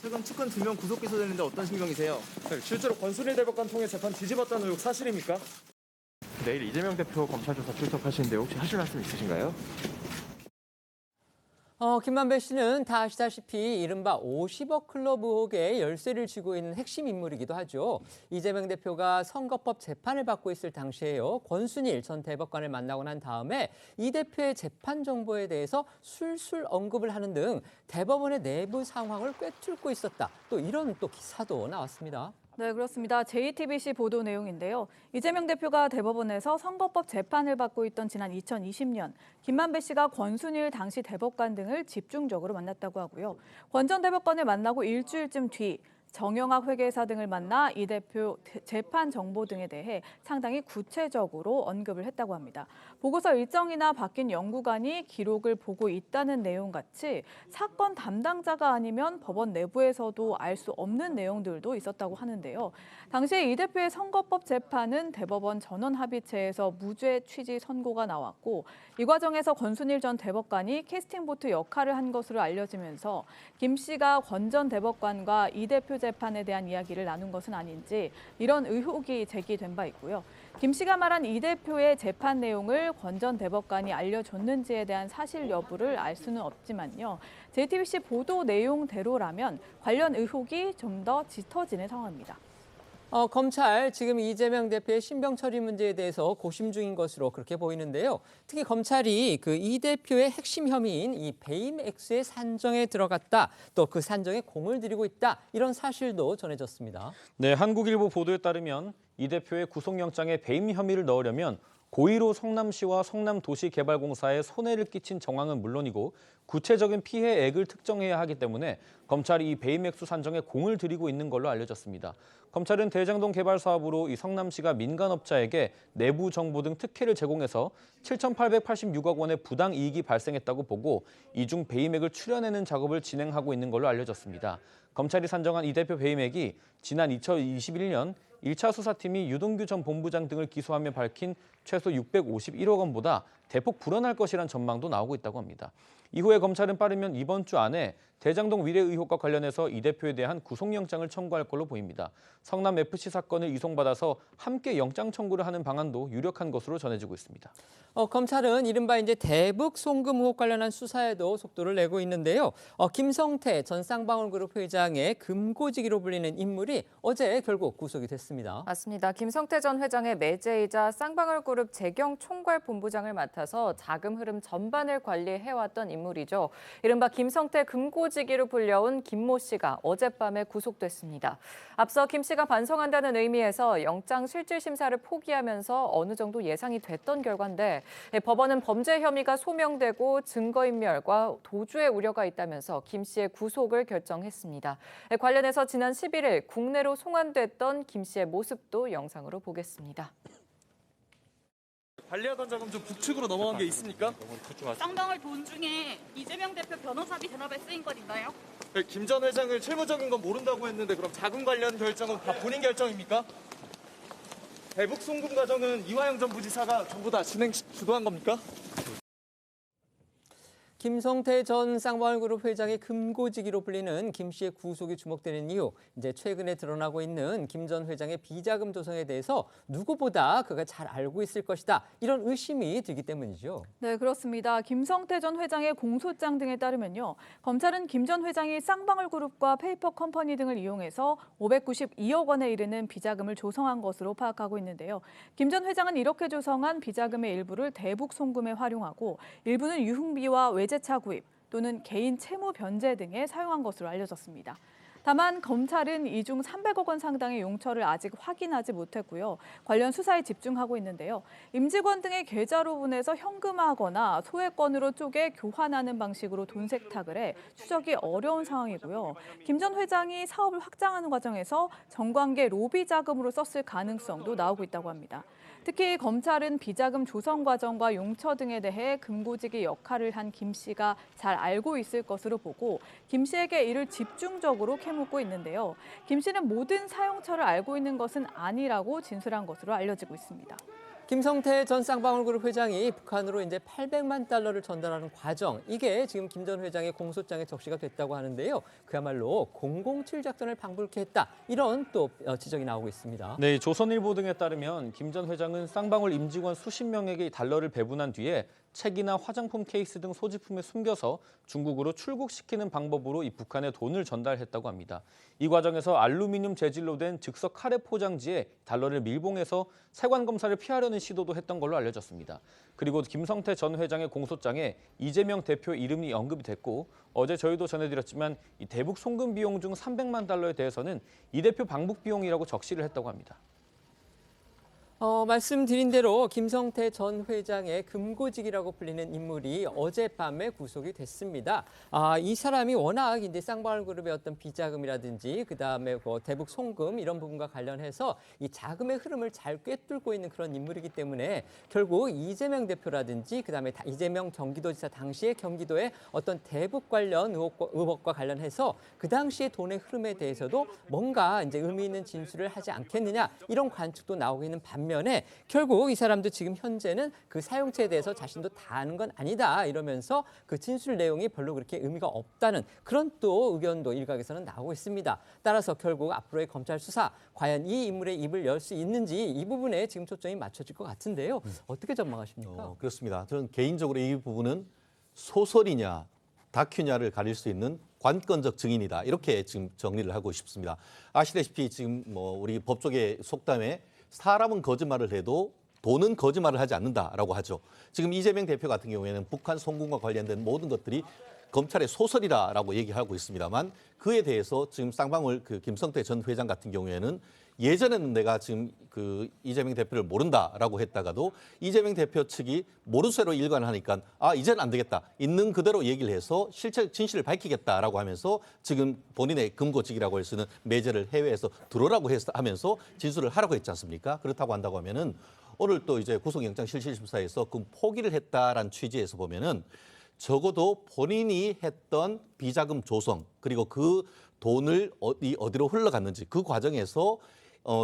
최근 측근 2명 구속 기소되는데 어떤 심경이세요? 네, 실제로 권순일 대법관 통해 재판 뒤집었다는 의혹 사실입니까? 내일 이재명 대표 검찰 조사 출석하시는데 혹시 하실 말씀 있으신가요?
김만배 씨는 다 아시다시피 이른바 50억 클럽 의혹의 열쇠를 쥐고 있는 핵심 인물이기도 하죠. 이재명 대표가 선거법 재판을 받고 있을 당시에요. 권순일 전 대법관을 만나고 난 다음에 이 대표의 재판 정보에 대해서 술술 언급을 하는 등 대법원의 내부 상황을 꿰뚫고 있었다. 또 이런 또 기사도 나왔습니다.
네, 그렇습니다. JTBC 보도 내용인데요. 이재명 대표가 대법원에서 선거법 재판을 받고 있던 지난 2020년 김만배 씨가 권순일 당시 대법관 등을 집중적으로 만났다고 하고요. 권 전 대법관을 만나고 일주일쯤 뒤 정영학 회계사 등을 만나 이 대표 재판 정보 등에 대해 상당히 구체적으로 언급을 했다고 합니다. 보고서 일정이나 바뀐 연구관이 기록을 보고 있다는 내용 같이 사건 담당자가 아니면 법원 내부에서도 알 수 없는 내용들도 있었다고 하는데요. 당시에 이 대표의 선거법 재판은 대법원 전원합의체에서 무죄 취지 선고가 나왔고 이 과정에서 권순일 전 대법관이 캐스팅보트 역할을 한 것으로 알려지면서 김 씨가 권 전 대법관과 이 대표 재판에 대한 이야기를 나눈 것은 아닌지 이런 의혹이 제기된 바 있고요. 김 씨가 말한 이 대표의 재판 내용을 권 전 대법관이 알려줬는지에 대한 사실 여부를 알 수는 없지만요. JTBC 보도 내용대로라면 관련 의혹이 좀 더 짙어지는 상황입니다.
검찰 지금 이재명 대표의 신병 처리 문제에 대해서 고심 중인 것으로 그렇게 보이는데요. 특히 검찰이 그 이 대표의 핵심 혐의인 이 배임 액수의 산정에 들어갔다, 또 그 산정에 공을 들이고 있다, 이런 사실도 전해졌습니다.
네, 한국일보 보도에 따르면 이 대표의 구속영장에 배임 혐의를 넣으려면 고의로 성남시와 성남도시개발공사에 손해를 끼친 정황은 물론이고 구체적인 피해액을 특정해야 하기 때문에 검찰이 이 배임 액수 산정에 공을 들이고 있는 걸로 알려졌습니다. 검찰은 대장동 개발 사업으로 이 성남시가 민간업자에게 내부 정보 등 특혜를 제공해서 7,886억 원의 부당 이익이 발생했다고 보고 이중 배임액을 추려내는 작업을 진행하고 있는 걸로 알려졌습니다. 검찰이 산정한 이 대표 배임액이 지난 2021년 1차 수사팀이 유동규 전 본부장 등을 기소하며 밝힌 최소 651억 원보다 대폭 불어날 것이란 전망도 나오고 있다고 합니다. 이후에 검찰은 빠르면 이번 주 안에 대장동 위례 의혹과 관련해서 이 대표에 대한 구속영장을 청구할 걸로 보입니다. 성남FC 사건을 이송받아서 함께 영장 청구를 하는 방안도 유력한 것으로 전해지고 있습니다.
검찰은 이른바 이제 대북 송금 의혹 관련한 수사에도 속도를 내고 있는데요. 김성태 전 쌍방울그룹 회장의 금고지기로 불리는 인물이 어제 결국 구속이 됐습니다.
맞습니다. 김성태 전 회장의 매제이자 쌍방울그룹 재경총괄본부장을 맡아서 자금 흐름 전반을 관리해왔던 인물이죠. 이른바 김성태 금고지기로 불려온 김모 씨가 어젯밤에 구속됐습니다. 앞서 김 씨가 반성한다는 의미에서 영장 실질 심사를 포기하면서 어느 정도 예상이 됐던 결과인데 법원은 범죄 혐의가 소명되고 증거인멸과 도주의 우려가 있다면서 김 씨의 구속을 결정했습니다. 관련해서 지난 11일 국내로 송환됐던 김 씨의 모습도 영상으로 보겠습니다.
관리하던 자금 좀 북측으로 넘어간 게 있습니까?
쌍방울 돈 중에 이재명 대표 변호사비 대납에 쓰인 것 있나요?
김 전 회장을 실무적인 건 모른다고 했는데 그럼 자금 관련 결정은 다 본인 결정입니까? 대북 송금 과정은 이화영 전 부지사가 전부 다 주도한 겁니까?
김성태 전 쌍방울그룹 회장의 금고지기로 불리는 김 씨의 구속이 주목되는 이유, 이제 최근에 드러나고 있는 김 전 회장의 비자금 조성에 대해서 누구보다 그가 잘 알고 있을 것이다, 이런 의심이 들기 때문이죠.
네, 그렇습니다. 김성태 전 회장의 공소장 등에 따르면요, 검찰은 김 전 회장이 쌍방울그룹과 페이퍼 컴퍼니 등을 이용해서 592억 원에 이르는 비자금을 조성한 것으로 파악하고 있는데요. 김 전 회장은 이렇게 조성한 비자금의 일부를 대북 송금에 활용하고 일부는 유흥비와 외제차 구입 또는 개인 채무 변제 등에 사용한 것으로 알려졌습니다. 다만 검찰은 이 중 300억 원 상당의 용처를 아직 확인하지 못했고요. 관련 수사에 집중하고 있는데요. 임직원 등의 계좌로 보내서 현금화하거나 소액권으로 쪼개 교환하는 방식으로 돈 세탁을 해 추적이 어려운 상황이고요. 김 전 회장이 사업을 확장하는 과정에서 정관계 로비 자금으로 썼을 가능성도 나오고 있다고 합니다. 특히 검찰은 비자금 조성 과정과 용처 등에 대해 금고지기 역할을 한 김 씨가 잘 알고 있을 것으로 보고 김 씨에게 이를 집중적으로 캐묻고 있는데요. 김 씨는 모든 사용처를 알고 있는 것은 아니라고 진술한 것으로 알려지고 있습니다.
김성태 전 쌍방울그룹 회장이 북한으로 이제 800만 달러를 전달하는 과정, 이게 지금 김 전 회장의 공소장에 적시가 됐다고 하는데요. 그야말로 007 작전을 방불케 했다, 이런 또 지적이 나오고 있습니다.
네, 조선일보 등에 따르면 김 전 회장은 쌍방울 임직원 수십 명에게 달러를 배분한 뒤에 책이나 화장품 케이스 등 소지품에 숨겨서 중국으로 출국시키는 방법으로 이 북한에 돈을 전달했다고 합니다. 이 과정에서 알루미늄 재질로 된 즉석 카레 포장지에 달러를 밀봉해서 세관 검사를 피하려는 시도도 했던 걸로 알려졌습니다. 그리고 김성태 전 회장의 공소장에 이재명 대표 이름이 언급이 됐고, 어제 저희도 전해드렸지만 이 대북 송금 비용 중 300만 달러에 대해서는 이 대표 방북 비용이라고 적시를 했다고 합니다.
말씀드린 대로 김성태 전 회장의 금고지기라고 불리는 인물이 어젯밤에 구속이 됐습니다. 이 사람이 워낙 이제 쌍방울그룹의 어떤 비자금이라든지 그다음에 대북 송금 이런 부분과 관련해서 이 자금의 흐름을 잘 꿰뚫고 있는 그런 인물이기 때문에 결국 이재명 대표라든지 그다음에 이재명 경기도지사 당시의 경기도의 어떤 대북 관련 의혹과 관련해서 그 당시의 돈의 흐름에 대해서도 뭔가 이제 의미 있는 진술을 하지 않겠느냐, 이런 관측도 나오고 있는 반면에 결국 이 사람도 지금 현재는 그 사용처에 대해서 자신도 다 아는 건 아니다, 이러면서 그 진술 내용이 별로 그렇게 의미가 없다는 그런 또 의견도 일각에서는 나오고 있습니다. 따라서 결국 앞으로의 검찰 수사, 과연 이 인물의 입을 열 수 있는지 이 부분에 지금 초점이 맞춰질 것 같은데요. 어떻게 전망하십니까?
그렇습니다. 저는 개인적으로 이 부분은 소설이냐 다큐냐를 가릴 수 있는 관건적 증인이다. 이렇게 지금 정리를 하고 싶습니다. 아시다시피 지금 뭐 우리 법조계 속담에 사람은 거짓말을 해도 돈은 거짓말을 하지 않는다라고 하죠. 지금 이재명 대표 같은 경우에는 북한 송금과 관련된 모든 것들이 검찰의 소설이다라고 얘기하고 있습니다만 그에 대해서 지금 쌍방울 그 김성태 전 회장 같은 경우에는 예전에는 내가 지금 그 이재명 대표를 모른다라고 했다가도 이재명 대표 측이 모르쇠로 일관을 하니까 이제는 안 되겠다. 있는 그대로 얘기를 해서 실체 진실을 밝히겠다라고 하면서 지금 본인의 금고직이라고 할 수 있는 매제를 해외에서 들어오라고 하면서 진술을 하라고 했지 않습니까? 그렇다고 한다고 하면은 오늘 또 이제 구속영장 실질심사에서 그 포기를 했다라는 취지에서 보면은 적어도 본인이 했던 비자금 조성 그리고 그 돈을 어디로 흘러갔는지 그 과정에서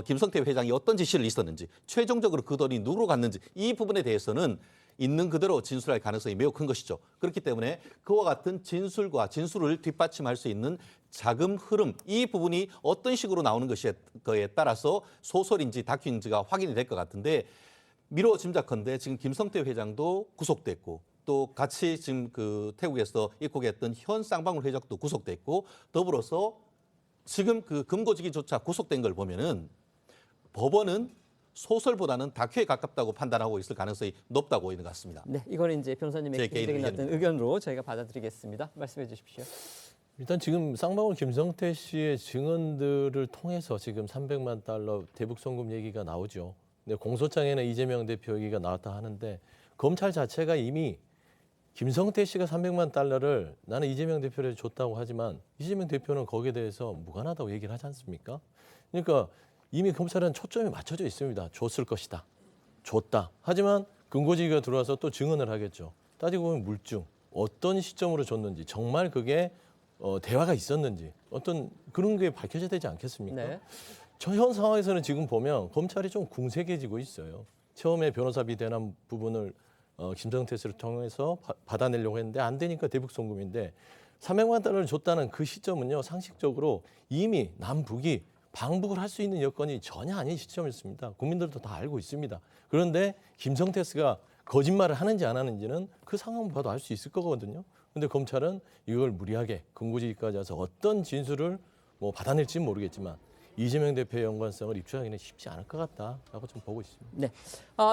김성태 회장이 어떤 지시를 있었는지 최종적으로 그 돈이 누구로 갔는지 이 부분에 대해서는 있는 그대로 진술할 가능성이 매우 큰 것이죠. 그렇기 때문에 그와 같은 진술과 진술을 뒷받침할 수 있는 자금 흐름 이 부분이 어떤 식으로 나오는 것에 따라서 소설인지 다큐인지가 확인이 될 것 같은데 미뤄 짐작컨대 지금 김성태 회장도 구속됐고 또 같이 지금 그 태국에서 입국했던 현 쌍방울 회장도 구속됐고 더불어서 지금 그 금고지기조차 구속된 걸 보면은 법원은 소설보다는 다큐에 가깝다고 판단하고 있을 가능성이 높다고 보이는 것 같습니다.
네, 이거는 이제 변호사님의 개인적인 어떤 의견으로 저희가 받아들이겠습니다. 말씀해 주십시오.
일단 지금 쌍방울 김성태 씨의 증언들을 통해서 지금 300만 달러 대북 송금 얘기가 나오죠. 근데 공소장에는 이재명 대표 얘기가 나왔다 하는데 검찰 자체가 이미 김성태 씨가 300만 달러를 나는 이재명 대표를 줬다고 하지만 이재명 대표는 거기에 대해서 무관하다고 얘기를 하지 않습니까? 그러니까 이미 검찰은 초점이 맞춰져 있습니다. 줬을 것이다. 줬다. 하지만 금고지기가 들어와서 또 증언을 하겠죠. 따지고 보면 물증, 어떤 시점으로 줬는지, 정말 그게 대화가 있었는지 어떤 그런 게 밝혀져야 되지 않겠습니까? 네. 저 현 상황에서는 지금 보면 검찰이 좀 궁색해지고 있어요. 처음에 변호사비 대남 부분을 김성태 씨를 통해서 받아내려고 했는데 안 되니까 대북 송금인데 300만 달러를 줬다는 그 시점은요. 상식적으로 이미 남북이 방북을 할 수 있는 여건이 전혀 아닌 시점이었습니다. 국민들도 다 알고 있습니다. 그런데 김성태 씨가 거짓말을 하는지 안 하는지는 그 상황을 봐도 알 수 있을 거거든요. 그런데 검찰은 이걸 무리하게 금고지기까지 와서 어떤 진술을 뭐 받아낼지는 모르겠지만 이재명 대표의 연관성을 입증하기는 쉽지 않을 것 같다라고 좀 보고 있습니다.
네,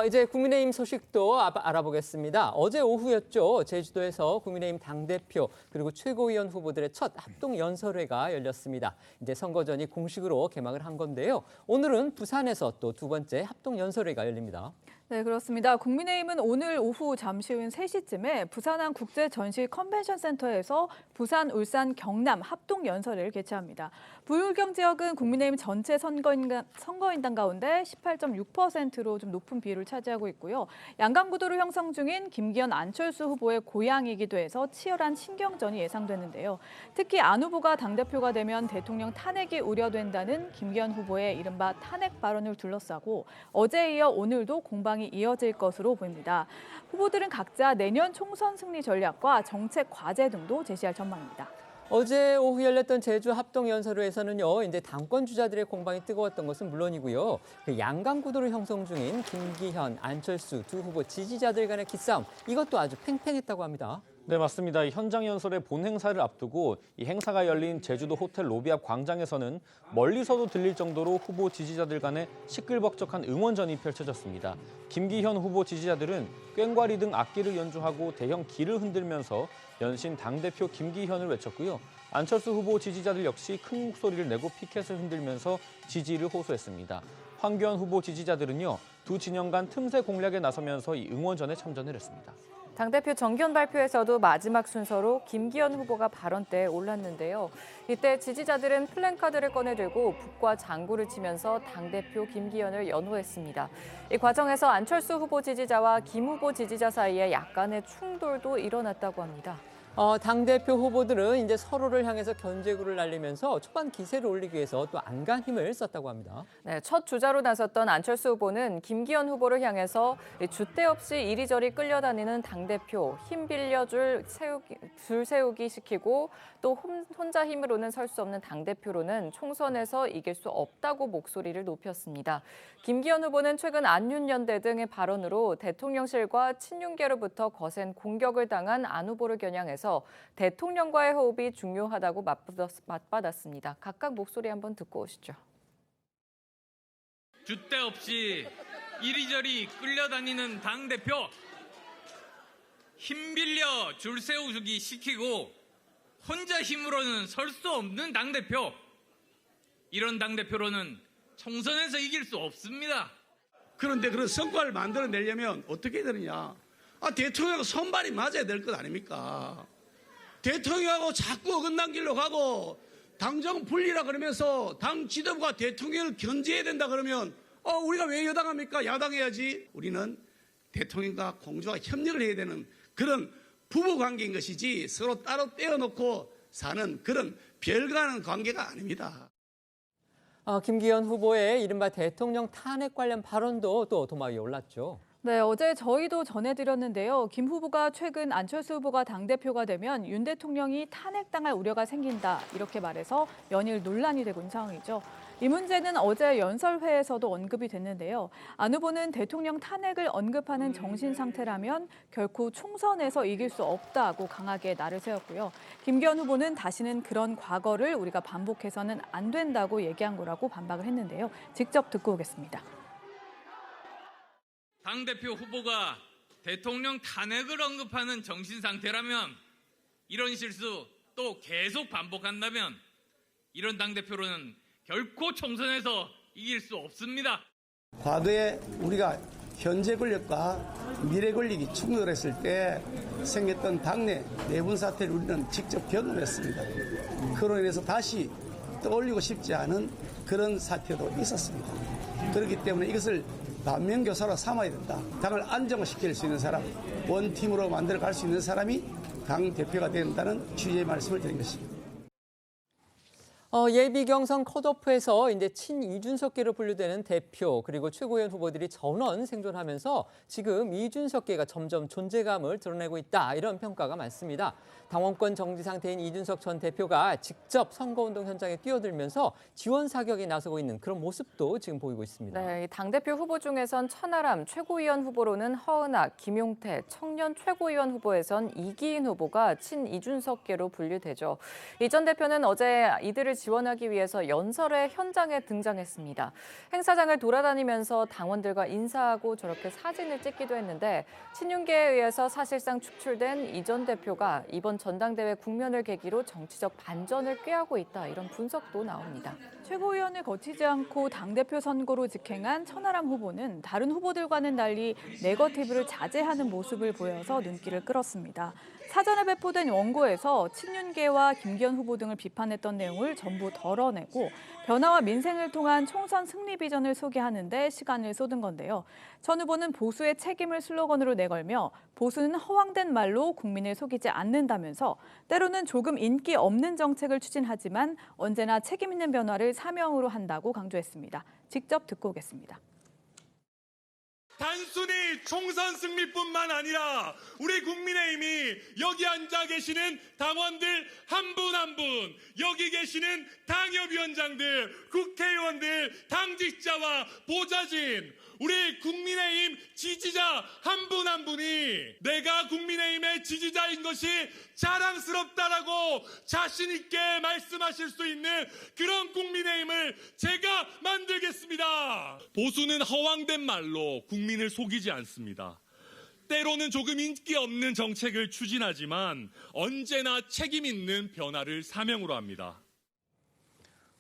이제 국민의힘 소식도 알아보겠습니다. 어제 오후였죠. 제주도에서 국민의힘 당대표 그리고 최고위원 후보들의 첫 합동연설회가 열렸습니다. 이제 선거전이 공식으로 개막을 한 건데요. 오늘은 부산에서 또 두 번째 합동연설회가 열립니다.
네, 그렇습니다. 국민의힘은 오늘 오후 잠시 후인 3시쯤에 부산항 국제전시 컨벤션센터에서 부산, 울산, 경남 합동연설회를 개최합니다. 부울경 지역은 국민의힘 전체 선거인단 가운데 18.6%로 좀 높은 비율을 차지하고 있고요. 양강구도로 형성 중인 김기현, 안철수 후보의 고향이기도 해서 치열한 신경전이 예상되는데요. 특히 안 후보가 당대표가 되면 대통령 탄핵이 우려된다는 김기현 후보의 이른바 탄핵 발언을 둘러싸고 어제에 이어 오늘도 공방이 이어질 것으로 보입니다. 후보들은 각자 내년 총선 승리 전략과 정책 과제 등도 제시할 전망입니다.
어제 오후 열렸던 제주 합동연설회에서는요, 이제 당권 주자들의 공방이 뜨거웠던 것은 물론이고요. 그 양강구도를 형성 중인 김기현, 안철수 두 후보 지지자들 간의 기싸움, 이것도 아주 팽팽했다고 합니다.
네, 맞습니다. 현장 연설의 본 행사를 앞두고 이 행사가 열린 제주도 호텔 로비 앞 광장에서는 멀리서도 들릴 정도로 후보 지지자들 간의 시끌벅적한 응원전이 펼쳐졌습니다. 김기현 후보 지지자들은 꽹과리 등 악기를 연주하고 대형 기를 흔들면서 연신 당대표 김기현을 외쳤고요. 안철수 후보 지지자들 역시 큰 목소리를 내고 피켓을 흔들면서 지지를 호소했습니다. 황교안 후보 지지자들은요, 두 진영 간 틈새 공략에 나서면서 이 응원전에 참전을 했습니다.
당대표 정견 발표에서도 마지막 순서로 김기현 후보가 발언대에 올랐는데요. 이때 지지자들은 플랜카드를 꺼내들고 북과 장구를 치면서 당대표 김기현을 연호했습니다. 이 과정에서 안철수 후보 지지자와 김 후보 지지자 사이에 약간의 충돌도 일어났다고 합니다.
당대표 후보들은 이제 서로를 향해서 견제구를 날리면서 초반 기세를 올리기 위해서 또 안간 힘을 썼다고 합니다.
네, 첫 주자로 나섰던 안철수 후보는 김기현 후보를 향해서 줏대 없이 이리저리 끌려다니는 당대표, 힘 빌려 줄 세우기 시키고 또 혼자 힘으로는 설 수 없는 당대표로는 총선에서 이길 수 없다고 목소리를 높였습니다. 김기현 후보는 최근 안윤연대 등의 발언으로 대통령실과 친윤계로부터 거센 공격을 당한 안 후보를 겨냥해서 과정에서 대통령과의 호흡이 중요하다고 맞받았습니다. 각각 목소리 한번 듣고 오시죠.
줏대 없이 이리저리 끌려다니는 당대표, 힘 빌려 줄 세우기 시키고 혼자 힘으로는 설 수 없는 당대표, 이런 당대표로는 총선에서 이길 수 없습니다.
그런데 그런 성과를 만들어내려면 어떻게 되느냐. 대통령하고 손발이 맞아야 될 것 아닙니까? 대통령하고 자꾸 어긋난 길로 가고 당정 분리라 그러면서 당 지도부가 대통령을 견제해야 된다 그러면 우리가 왜 여당합니까? 야당해야지. 우리는 대통령과 공조와 협력을 해야 되는 그런 부부관계인 것이지 서로 따로 떼어놓고 사는 그런 별가는 관계가 아닙니다.
김기현 후보의 이른바 대통령 탄핵 관련 발언도 또 도마 위에 올랐죠.
네, 어제 저희도 전해드렸는데요. 김 후보가 최근 안철수 후보가 당대표가 되면 윤 대통령이 탄핵당할 우려가 생긴다 이렇게 말해서 연일 논란이 되고 있는 상황이죠. 이 문제는 어제 연설회에서도 언급이 됐는데요. 안 후보는 대통령 탄핵을 언급하는 정신 상태라면 결코 총선에서 이길 수 없다고 강하게 날을 세웠고요. 김기현 후보는 다시는 그런 과거를 우리가 반복해서는 안 된다고 얘기한 거라고 반박을 했는데요. 직접 듣고 오겠습니다.
당대표 후보가 대통령 탄핵을 언급하는 정신 상태라면 이런 실수 또 계속 반복한다면 이런 당대표로는 결코 총선에서 이길 수 없습니다.
과거에 우리가 현재 권력과 미래 권력이 충돌했을 때 생겼던 당내 내분 사태를 우리는 직접 경험했습니다. 그로 인해서 다시 떠올리고 싶지 않은 그런 사태도 있었습니다. 그렇기 때문에 이것을 반면교사로 삼아야 된다. 당을 안정시킬 수 있는 사람, 원팀으로 만들어갈 수 있는 사람이 당 대표가 된다는 취지의 말씀을 드린 것입니다.
예비 경선 컷오프에서 이제 친이준석계로 분류되는 대표 그리고 최고위원 후보들이 전원 생존하면서 지금 이준석계가 점점 존재감을 드러내고 있다 이런 평가가 많습니다. 당원권 정지 상태인 이준석 전 대표가 직접 선거운동 현장에 뛰어들면서 지원 사격에 나서고 있는 그런 모습도 지금 보이고 있습니다.
네, 당대표 후보 중에선 천하람, 최고위원 후보로는 허은하, 김용태, 청년 최고위원 후보에선 이기인 후보가 친이준석계로 분류되죠. 이 전 대표는 어제 이들을 지원하기 위해서 연설회 현장에 등장했습니다. 행사장을 돌아다니면서 당원들과 인사하고 저렇게 사진을 찍기도 했는데 친윤계에 의해서 사실상 축출된 이 전 대표가 이번 전당대회 국면을 계기로 정치적 반전을 꾀하고 있다 이런 분석도 나옵니다.
최고위원을 거치지 않고 당대표 선거로 직행한 천하람 후보는 다른 후보들과는 달리 네거티브를 자제하는 모습을 보여서 눈길을 끌었습니다. 사전에 배포된 원고에서 친윤계와 김기현 후보 등을 비판했던 내용을 전부 덜어내고 변화와 민생을 통한 총선 승리 비전을 소개하는 데 시간을 쏟은 건데요. 전 후보는 보수의 책임을 슬로건으로 내걸며 보수는 허황된 말로 국민을 속이지 않는다면서 때로는 조금 인기 없는 정책을 추진하지만 언제나 책임 있는 변화를 사명으로 한다고 강조했습니다. 직접 듣고 오겠습니다.
단순히 총선 승리뿐만 아니라 우리 국민의힘이 여기 앉아 계시는 당원들 한 분 한 분, 여기 계시는 당협위원장들, 국회의원들, 당직자와 보좌진, 우리 국민의힘 지지자 한 분 한 분이 내가 국민의힘의 지지자인 것이 자랑스럽다라고 자신 있게 말씀하실 수 있는 그런 국민의힘을 제가 만들겠습니다. 보수는 허황된 말로 국민을 속이지 않습니다. 때로는 조금 인기 없는 정책을 추진하지만 언제나 책임 있는 변화를 사명으로 합니다.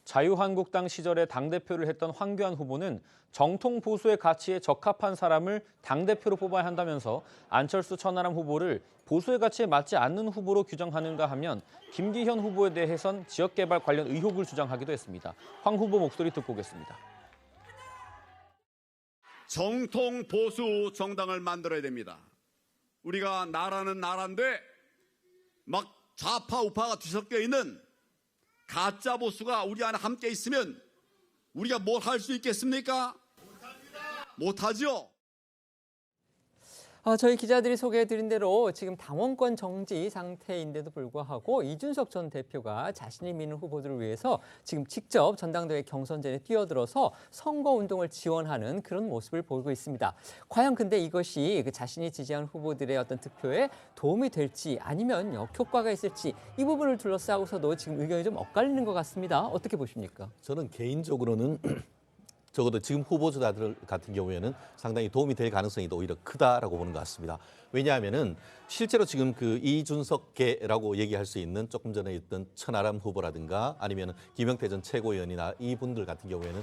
자유한국당 시절에 당대표를 했던 황교안 후보는 정통 보수의 가치에 적합한 사람을 당대표로 뽑아야 한다면서 안철수 천하람 후보를 보수의 가치에 맞지 않는 후보로 규정하는가 하면 김기현 후보에 대해선 지역개발 관련 의혹을 주장하기도 했습니다. 황 후보 목소리 듣고 오겠습니다.
정통 보수 정당을 만들어야 됩니다. 우리가 나라는 나라인데 막 좌파 우파가 뒤섞여 있는 가짜 보수가 우리 안에 함께 있으면 우리가 뭘 할 수 있겠습니까? 못하죠.
저희 기자들이 소개해드린 대로 지금 당원권 정지 상태인데도 불구하고 이준석 전 대표가 자신이 미는 후보들을 위해서 지금 직접 전당대회 경선전에 뛰어들어서 선거운동을 지원하는 그런 모습을 보이고 있습니다. 과연 근데 이것이 자신이 지지한 후보들의 어떤 득표에 도움이 될지 아니면 역효과가 있을지 이 부분을 둘러싸고서도 지금 의견이 좀 엇갈리는 것 같습니다. 어떻게 보십니까?
저는 개인적으로는 적어도 지금 후보자들 같은 경우에는 상당히 도움이 될 가능성이 오히려 크다라고 보는 것 같습니다. 왜냐하면은 실제로 지금 그 이준석계라고 얘기할 수 있는 조금 전에 있던 천하람 후보라든가 아니면 김영태 전 최고위원이나 이분들 같은 경우에는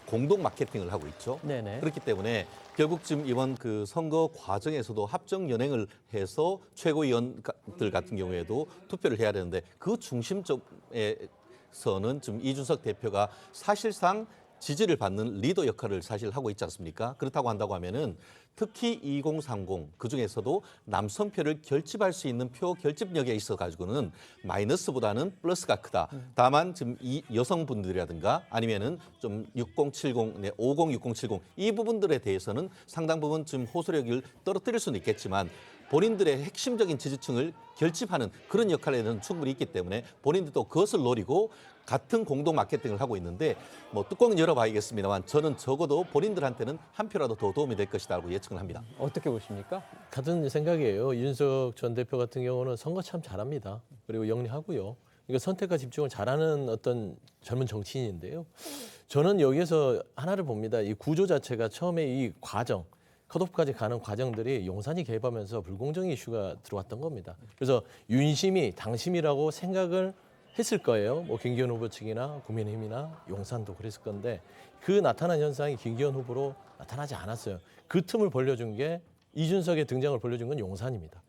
공동 마케팅을 하고 있죠.
네네.
그렇기 때문에 결국 지금 이번 그 선거 과정에서도 합정 연행을 해서 최고위원들 같은 경우에도 투표를 해야 되는데 그 중심 쪽에서는 지금 이준석 대표가 사실상 지지를 받는 리더 역할을 사실 하고 있지 않습니까? 그렇다고 한다고 하면은 특히 2030 그중에서도 남성표를 결집할 수 있는 표 결집력에 있어 가지고는 마이너스보다는 플러스가 크다. 다만 지금 이 여성분들이라든가 아니면은 좀 6070, 50, 6070 이 부분들에 대해서는 상당 부분 지금 호소력을 떨어뜨릴 수는 있겠지만 본인들의 핵심적인 지지층을 결집하는 그런 역할에는 충분히 있기 때문에 본인들도 그것을 노리고 같은 공동 마케팅을 하고 있는데 뭐 뚜껑은 열어봐야겠습니다만 저는 적어도 본인들한테는 한 표라도 더 도움이 될 것이라고 예측을 합니다.
어떻게 보십니까?
같은 생각이에요. 이준석 전 대표 같은 경우는 선거 참 잘합니다. 그리고 영리하고요. 그러니까 선택과 집중을 잘하는 어떤 젊은 정치인인데요. 저는 여기에서 하나를 봅니다. 이 구조 자체가 처음에 이 과정, 컷오프까지 가는 과정들이 용산이 개입하면서 불공정 이슈가 들어왔던 겁니다. 그래서 윤심이 당심이라고 생각을 했을 거예요. 뭐 김기현 후보 측이나 국민의힘이나 용산도 그랬을 건데 그 나타난 현상이 김기현 후보로 나타나지 않았어요. 그 틈을 벌려준 게 이준석의 등장을 벌려준 건 용산입니다.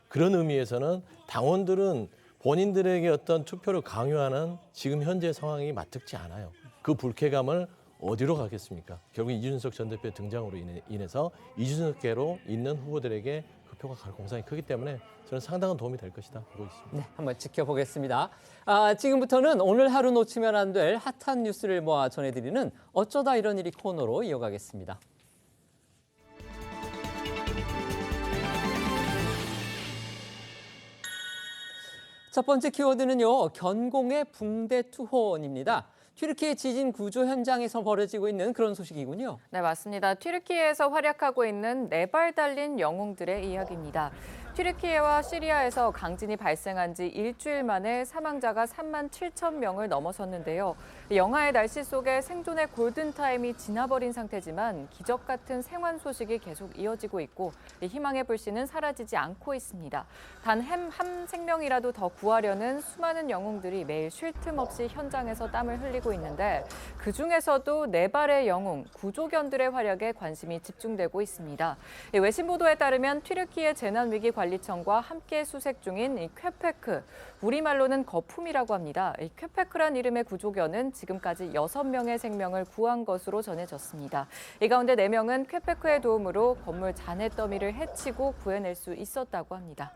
그런 의미에서는 당원들은 본인들에게 어떤 투표를 강요하는 지금 현재 상황이 맞특지 않아요. 그 불쾌감을 어디로 가겠습니까? 결국 이준석 전 대표의 등장으로 인해서 이준석계로 있는 후보들에게 그 표가 갈 공산이 크기 때문에 저는 상당한 도움이 될 것이다 보고 있습니다.
네, 한번 지켜보겠습니다. 지금부터는 오늘 하루 놓치면 안 될 핫한 뉴스를 모아 전해드리는 어쩌다 이런 일이 코너로 이어가겠습니다. 첫 번째 키워드는요, 견공의 붕대 투혼입니다. 튀르키예 지진 구조 현장에서 벌어지고 있는 그런 소식이군요.
네, 맞습니다. 튀르키예에서 활약하고 있는 4발 달린 영웅들의 이야기입니다. 튀르키예와 시리아에서 강진이 발생한 지 일주일 만에 사망자가 3만 7천 명을 넘어섰는데요. 영하의 날씨 속에 생존의 골든타임이 지나버린 상태지만 기적 같은 생還소식이 계속 이어지고 있고 희망의 불씨는 사라지지 않고 있습니다. 단 한 생명이라도 더 구하려는 수많은 영웅들이 매일 쉴 틈 없이 현장에서 땀을 흘리고 있는데 그중에서도 4발의 영웅, 구조견들의 활약에 관심이 집중되고 있습니다. 외신 보도에 따르면 튀르키예 재난위기관리청과 함께 수색 중인 이 쾌페크, 우리말로는 거품이라고 합니다. 이 쾌페크란 이름의 구조견은 지금까지 6명의 생명을 구한 것으로 전해졌습니다. 이 가운데 4명은 쾌페크의 도움으로 건물 잔해 더미를 해치고 구해낼 수 있었다고 합니다.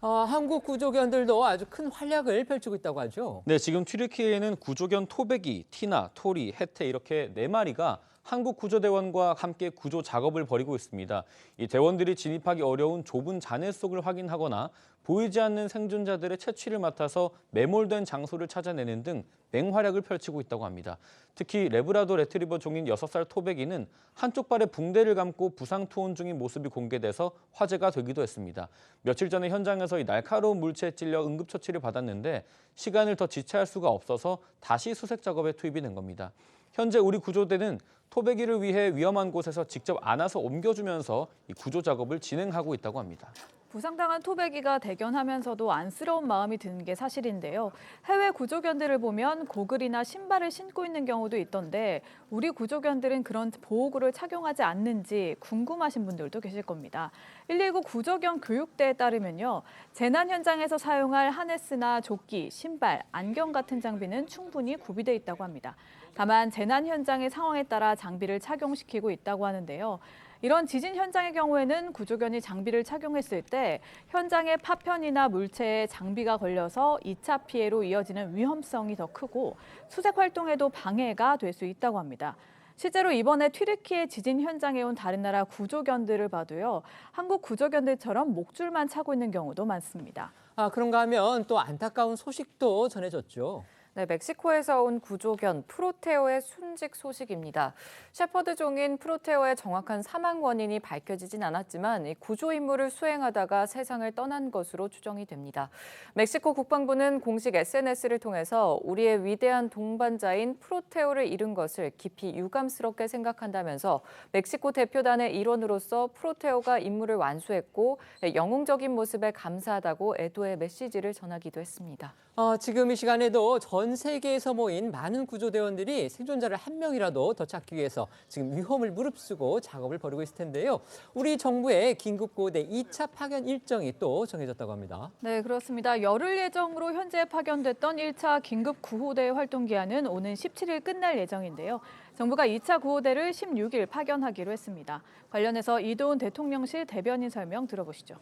한국 구조견들도 아주 큰 활약을 펼치고 있다고 하죠.
네, 지금 튀르키예에는 구조견 토베기, 티나, 토리, 해태 이렇게 4마리가 한국 구조대원과 함께 구조 작업을 벌이고 있습니다. 이 대원들이 진입하기 어려운 좁은 잔해 속을 확인하거나 보이지 않는 생존자들의 채취를 맡아서 매몰된 장소를 찾아내는 등 맹활약을 펼치고 있다고 합니다. 특히 레브라도 레트리버 종인 6살 토베기는 한쪽 발에 붕대를 감고 부상 투혼 중인 모습이 공개돼서 화제가 되기도 했습니다. 며칠 전에 현장에서 이 날카로운 물체에 찔려 응급처치를 받았는데 시간을 더 지체할 수가 없어서 다시 수색 작업에 투입이 된 겁니다. 현재 우리 구조대는 토베기를 위해 위험한 곳에서 직접 안아서 옮겨주면서 이 구조 작업을 진행하고 있다고 합니다.
부상당한 토베기가 대견하면서도 안쓰러운 마음이 드는 게 사실인데요. 해외 구조견들을 보면 고글이나 신발을 신고 있는 경우도 있던데 우리 구조견들은 그런 보호구를 착용하지 않는지 궁금하신 분들도 계실 겁니다. 119 구조견 교육대에 따르면요. 재난 현장에서 사용할 하네스나 조끼, 신발, 안경 같은 장비는 충분히 구비돼 있다고 합니다. 다만 재난 현장의 상황에 따라 장비를 착용시키고 있다고 하는데요. 이런 지진 현장의 경우에는 구조견이 장비를 착용했을 때 현장의 파편이나 물체에 장비가 걸려서 2차 피해로 이어지는 위험성이 더 크고 수색 활동에도 방해가 될 수 있다고 합니다. 실제로 이번에 튀르키예 지진 현장에 온 다른 나라 구조견들을 봐도요. 한국 구조견들처럼 목줄만 차고 있는 경우도 많습니다.
그런가 하면 또 안타까운 소식도 전해졌죠.
네, 멕시코에서 온 구조견 프로테오의 순직 소식입니다. 셰퍼드 종인 프로테오의 정확한 사망 원인이 밝혀지진 않았지만 이 구조 임무를 수행하다가 세상을 떠난 것으로 추정이 됩니다. 멕시코 국방부는 공식 SNS를 통해서 우리의 위대한 동반자인 프로테오를 잃은 것을 깊이 유감스럽게 생각한다면서 멕시코 대표단의 일원으로서 프로테오가 임무를 완수했고 영웅적인 모습에 감사하다고 애도의 메시지를 전하기도 했습니다.
지금 이 시간에도 전 세계에서 모인 많은 구조대원들이 생존자를 한 명이라도 더 찾기 위해서 지금 위험을 무릅쓰고 작업을 벌이고 있을 텐데요. 우리 정부의 긴급구호대 2차 파견 일정이 또 정해졌다고 합니다.
네, 그렇습니다. 열흘 예정으로 현재 파견됐던 1차 긴급구호대 활동 기한은 오는 17일 끝날 예정인데요. 정부가 2차 구호대를 16일 파견하기로 했습니다. 관련해서 이도훈 대통령실 대변인 설명 들어보시죠.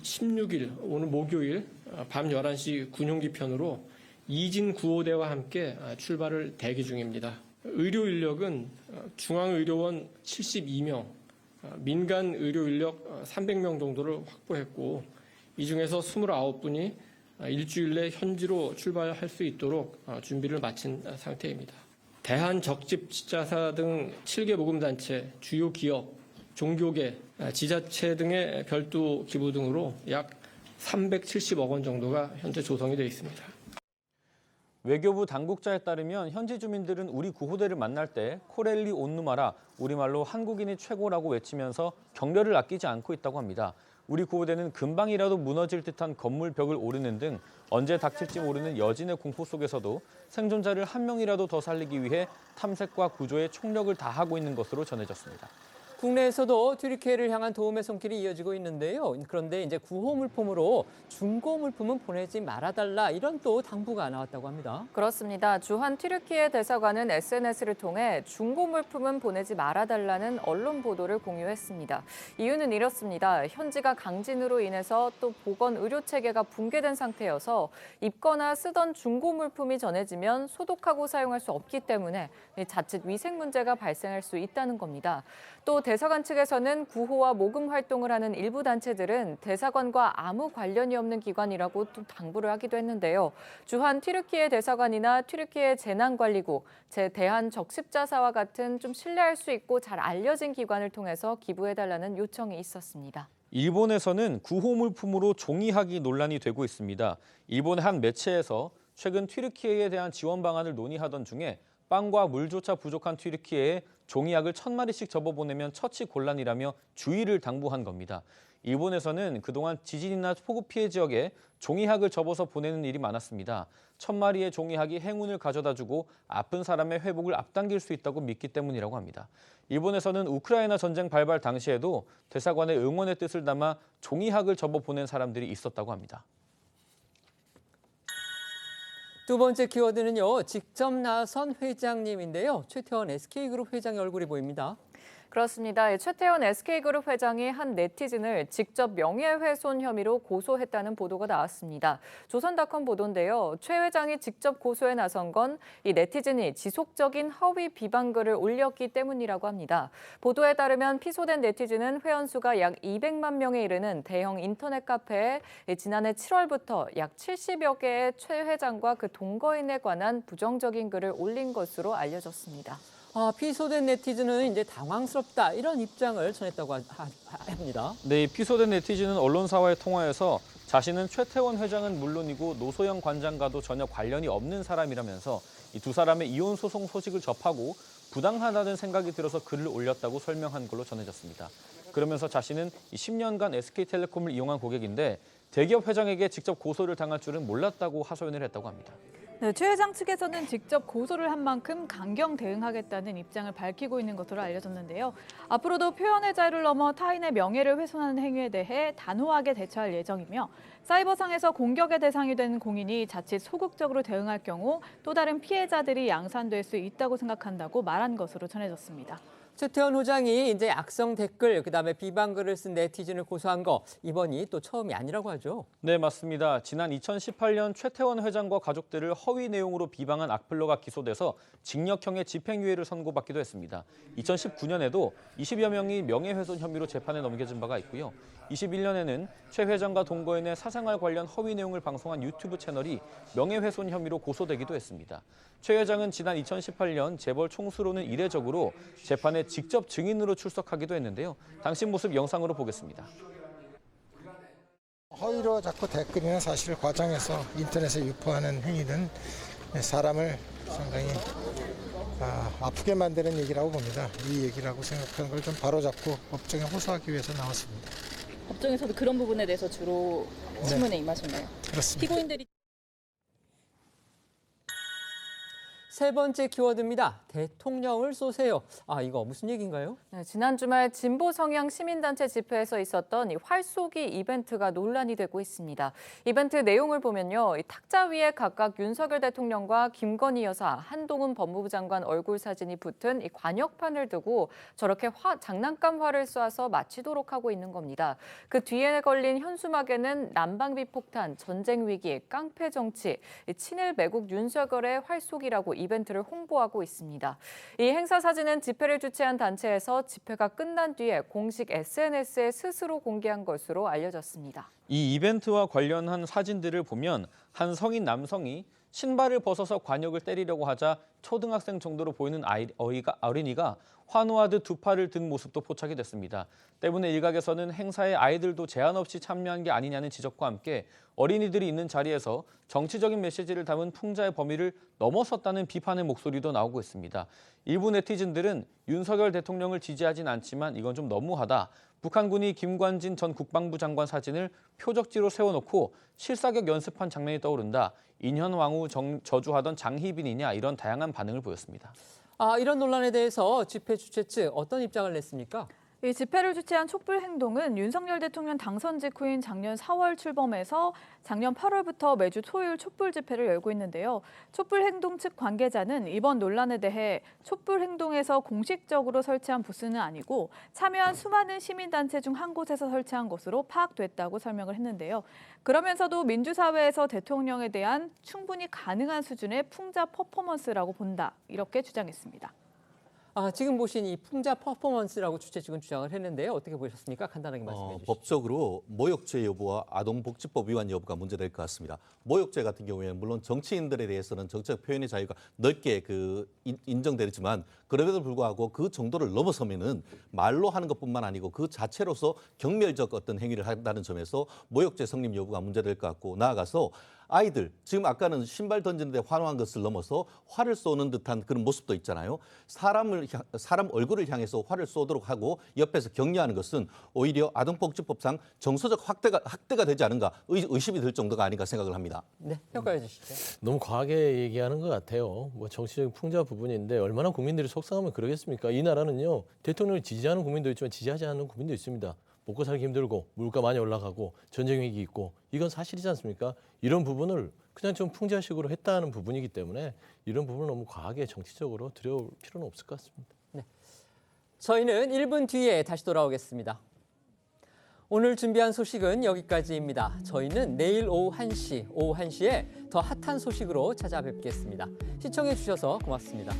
16일 오늘 목요일 밤 11시 군용기 편으로 이진 구호대와 함께 출발을 대기 중입니다. 의료 인력은 중앙의료원 72명, 민간 의료 인력 300명 정도를 확보했고 이 중에서 29분이 일주일 내 현지로 출발할 수 있도록 준비를 마친 상태입니다. 대한적집자사 등 7개 모금단체, 주요 기업, 종교계, 지자체 등의 별도 기부 등으로 약 370억 원 정도가 현재 조성이 되어 있습니다.
외교부 당국자에 따르면 현지 주민들은 우리 구호대를 만날 때 코렐리 온누마라, 우리말로 한국인이 최고라고 외치면서 격려를 아끼지 않고 있다고 합니다. 우리 구호대는 금방이라도 무너질 듯한 건물 벽을 오르는 등 언제 닥칠지 모르는 여진의 공포 속에서도 생존자를 한 명이라도 더 살리기 위해 탐색과 구조에 총력을 다하고 있는 것으로 전해졌습니다.
국내에서도 튀르키예를 향한 도움의 손길이 이어지고 있는데요. 그런데 이제 구호 물품으로 중고 물품은 보내지 말아달라 이런 또 당부가 나왔다고 합니다.
그렇습니다. 주한 튀르키예 대사관은 SNS를 통해 중고 물품은 보내지 말아달라는 언론 보도를 공유했습니다. 이유는 이렇습니다. 현지가 강진으로 인해서 또 보건 의료 체계가 붕괴된 상태여서 입거나 쓰던 중고 물품이 전해지면 소독하고 사용할 수 없기 때문에 자칫 위생 문제가 발생할 수 있다는 겁니다. 또 대사관 측에서는 구호와 모금 활동을 하는 일부 단체들은 대사관과 아무 관련이 없는 기관이라고 또 당부를 하기도 했는데요. 주한 튀르키예 대사관이나 튀르키예 재난관리국, 대한적십자사와 같은 좀 신뢰할 수 있고 잘 알려진 기관을 통해서 기부해달라는 요청이 있었습니다.
일본에서는 구호 물품으로 종이학이 논란이 되고 있습니다. 일본의 한 매체에서 최근 튀르키예에 대한 지원 방안을 논의하던 중에 빵과 물조차 부족한 튀르키예에 종이약을 1000마리씩 접어보내면 처치 곤란이라며 주의를 당부한 겁니다. 일본에서는 그동안 지진이나 폭우 피해 지역에 종이약을 접어서 보내는 일이 많았습니다. 1000마리의 종이약이 행운을 가져다주고 아픈 사람의 회복을 앞당길 수 있다고 믿기 때문이라고 합니다. 일본에서는 우크라이나 전쟁 발발 당시에도 대사관의 응원의 뜻을 담아 종이약을 접어 보낸 사람들이 있었다고 합니다.
두 번째 키워드는요. 직접 나선 회장님인데요. 최태원 SK그룹 회장의 얼굴이 보입니다.
그렇습니다. 최태원 SK그룹 회장이 한 네티즌을 직접 명예훼손 혐의로 고소했다는 보도가 나왔습니다. 조선닷컴 보도인데요. 최 회장이 직접 고소에 나선 건 이 네티즌이 지속적인 허위 비방글을 올렸기 때문이라고 합니다. 보도에 따르면 피소된 네티즌은 회원수가 약 200만 명에 이르는 대형 인터넷 카페에 지난해 7월부터 약 70여 개의 최 회장과 그 동거인에 관한 부정적인 글을 올린 것으로 알려졌습니다.
피소된 네티즌은 이제 당황스럽다 이런 입장을 전했다고 합니다.
네, 피소된 네티즌은 언론사와의 통화에서 자신은 최태원 회장은 물론이고 노소영 관장과도 전혀 관련이 없는 사람이라면서 이 두 사람의 이혼 소송 소식을 접하고 부당하다는 생각이 들어서 글을 올렸다고 설명한 걸로 전해졌습니다. 그러면서 자신은 10년간 SK텔레콤을 이용한 고객인데 대기업 회장에게 직접 고소를 당할 줄은 몰랐다고 하소연을 했다고 합니다.
네, 최 회장 측에서는 직접 고소를 한 만큼 강경 대응하겠다는 입장을 밝히고 있는 것으로 알려졌는데요. 앞으로도 표현의 자유를 넘어 타인의 명예를 훼손하는 행위에 대해 단호하게 대처할 예정이며 사이버상에서 공격의 대상이 된 공인이 자칫 소극적으로 대응할 경우 또 다른 피해자들이 양산될 수 있다고 생각한다고 말한 것으로 전해졌습니다.
최태원 호장이 이제 악성 댓글, 그다음에 비방글을 쓴 네티즌을 고소한 거 이번이 또 처음이 아니라고 하죠.
네, 맞습니다. 지난 2018년 최태원 회장과 가족들을 허위 내용으로 비방한 악플러가 기소돼서 징역형의 집행유예를 선고받기도 했습니다. 2019년에도 20여 명이 명예훼손 혐의로 재판에 넘겨진 바가 있고요. 21년에는 최 회장과 동거인의 사생활 관련 허위 내용을 방송한 유튜브 채널이 명예훼손 혐의로 고소되기도 했습니다. 최 회장은 지난 2018년 재벌 총수로는 이례적으로 재판에 직접 증인으로 출석하기도 했는데요. 당시 모습 영상으로 보겠습니다.
허위로 자꾸 댓글이나 사실을 과장해서 인터넷에 유포하는 행위는 사람을 상당히 아프게 만드는 얘기라고 봅니다. 이 얘기라고 생각하는 걸 좀 바로잡고 법정에 호소하기 위해서 나왔습니다.
법정에서도 그런 부분에 대해서 주로 질문에 임하셨나요?
그렇습니다.
피고인들이
세 번째 키워드입니다. 대통령을 쏘세요. 이거 무슨 얘기인가요?
네, 지난 주말 진보 성향 시민단체 집회에서 있었던 이 활쏘기 이벤트가 논란이 되고 있습니다. 이벤트 내용을 보면요, 이 탁자 위에 각각 윤석열 대통령과 김건희 여사, 한동훈 법무부 장관 얼굴 사진이 붙은 이 관역판을 두고 저렇게 장난감 활을 쏴서 마치도록 하고 있는 겁니다. 그 뒤에 걸린 현수막에는 난방비 폭탄, 전쟁 위기, 깡패 정치, 친일 매국 윤석열의 활쏘기라고 이벤트를 홍보하고 있습니다. 이 행사 사진은 집회를 주최한 단체에서 집회가 끝난 뒤에 공식 SNS에 스스로 공개한 것으로 알려졌습니다.
이 이벤트와 관련한 사진들을 보면 한 성인 남성이 신발을 벗어서 관역을 때리려고 하자 초등학생 정도로 보이는 어린이가 환호하듯 두 팔을 든 모습도 포착이 됐습니다. 때문에 일각에서는 행사에 아이들도 제한 없이 참여한 게 아니냐는 지적과 함께 어린이들이 있는 자리에서 정치적인 메시지를 담은 풍자의 범위를 넘어섰다는 비판의 목소리도 나오고 있습니다. 일부 네티즌들은 윤석열 대통령을 지지하진 않지만 이건 좀 너무하다. 북한군이 김관진 전 국방부 장관 사진을 표적지로 세워놓고 실사격 연습한 장면이 떠오른다. 인현왕후 저주하던 장희빈이냐, 이런 다양한 반응을 보였습니다.
이런 논란에 대해서 집회 주최 측 어떤 입장을 냈습니까?
이 집회를 주최한 촛불행동은 윤석열 대통령 당선 직후인 작년 4월 출범해서 작년 8월부터 매주 토요일 촛불 집회를 열고 있는데요. 촛불행동 측 관계자는 이번 논란에 대해 촛불행동에서 공식적으로 설치한 부스는 아니고 참여한 수많은 시민단체 중 한 곳에서 설치한 것으로 파악됐다고 설명을 했는데요. 그러면서도 민주사회에서 대통령에 대한 충분히 가능한 수준의 풍자 퍼포먼스라고 본다, 이렇게 주장했습니다.
지금 보신 이 풍자 퍼포먼스라고 주최 측은 주장을 했는데요. 어떻게 보셨습니까? 간단하게 말씀해 주시죠.
법적으로 모욕죄 여부와 아동복지법 위반 여부가 문제될 것 같습니다. 모욕죄 같은 경우에는 물론 정치인들에 대해서는 정책 표현의 자유가 넓게 인정되지만 그럼에도 불구하고 그 정도를 넘어서면은 말로 하는 것뿐만 아니고 그 자체로서 경멸적 어떤 행위를 한다는 점에서 모욕죄 성립 여부가 문제될 것 같고, 나아가서 아이들, 지금 아까는 신발 던지는데 환호한 것을 넘어서 활을 쏘는 듯한 그런 모습도 있잖아요. 사람 얼굴을 향해서 활을 쏘도록 하고 옆에서 격려하는 것은 오히려 아동복지법상 정서적 학대가 되지 않은가 의심이 들 정도가 아닌가 생각을 합니다.
네, 평가해 주시죠.
너무 과하게 얘기하는 것 같아요. 정치적인 풍자 부분인데 얼마나 국민들이 속상하면 그러겠습니까? 이 나라는요, 대통령을 지지하는 국민도 있지만 지지하지 않는 국민도 있습니다. 먹고 살기 힘들고 물가 많이 올라가고 전쟁 위기 있고, 이건 사실이지 않습니까? 이런 부분을 그냥 좀 풍자식으로 했다는 부분이기 때문에 이런 부분을 너무 과하게 정치적으로 들여올 필요는 없을 것 같습니다.
네, 저희는 1분 뒤에 다시 돌아오겠습니다. 오늘 준비한 소식은 여기까지입니다. 저희는 내일 오후 1시에 더 핫한 소식으로 찾아뵙겠습니다. 시청해 주셔서 고맙습니다.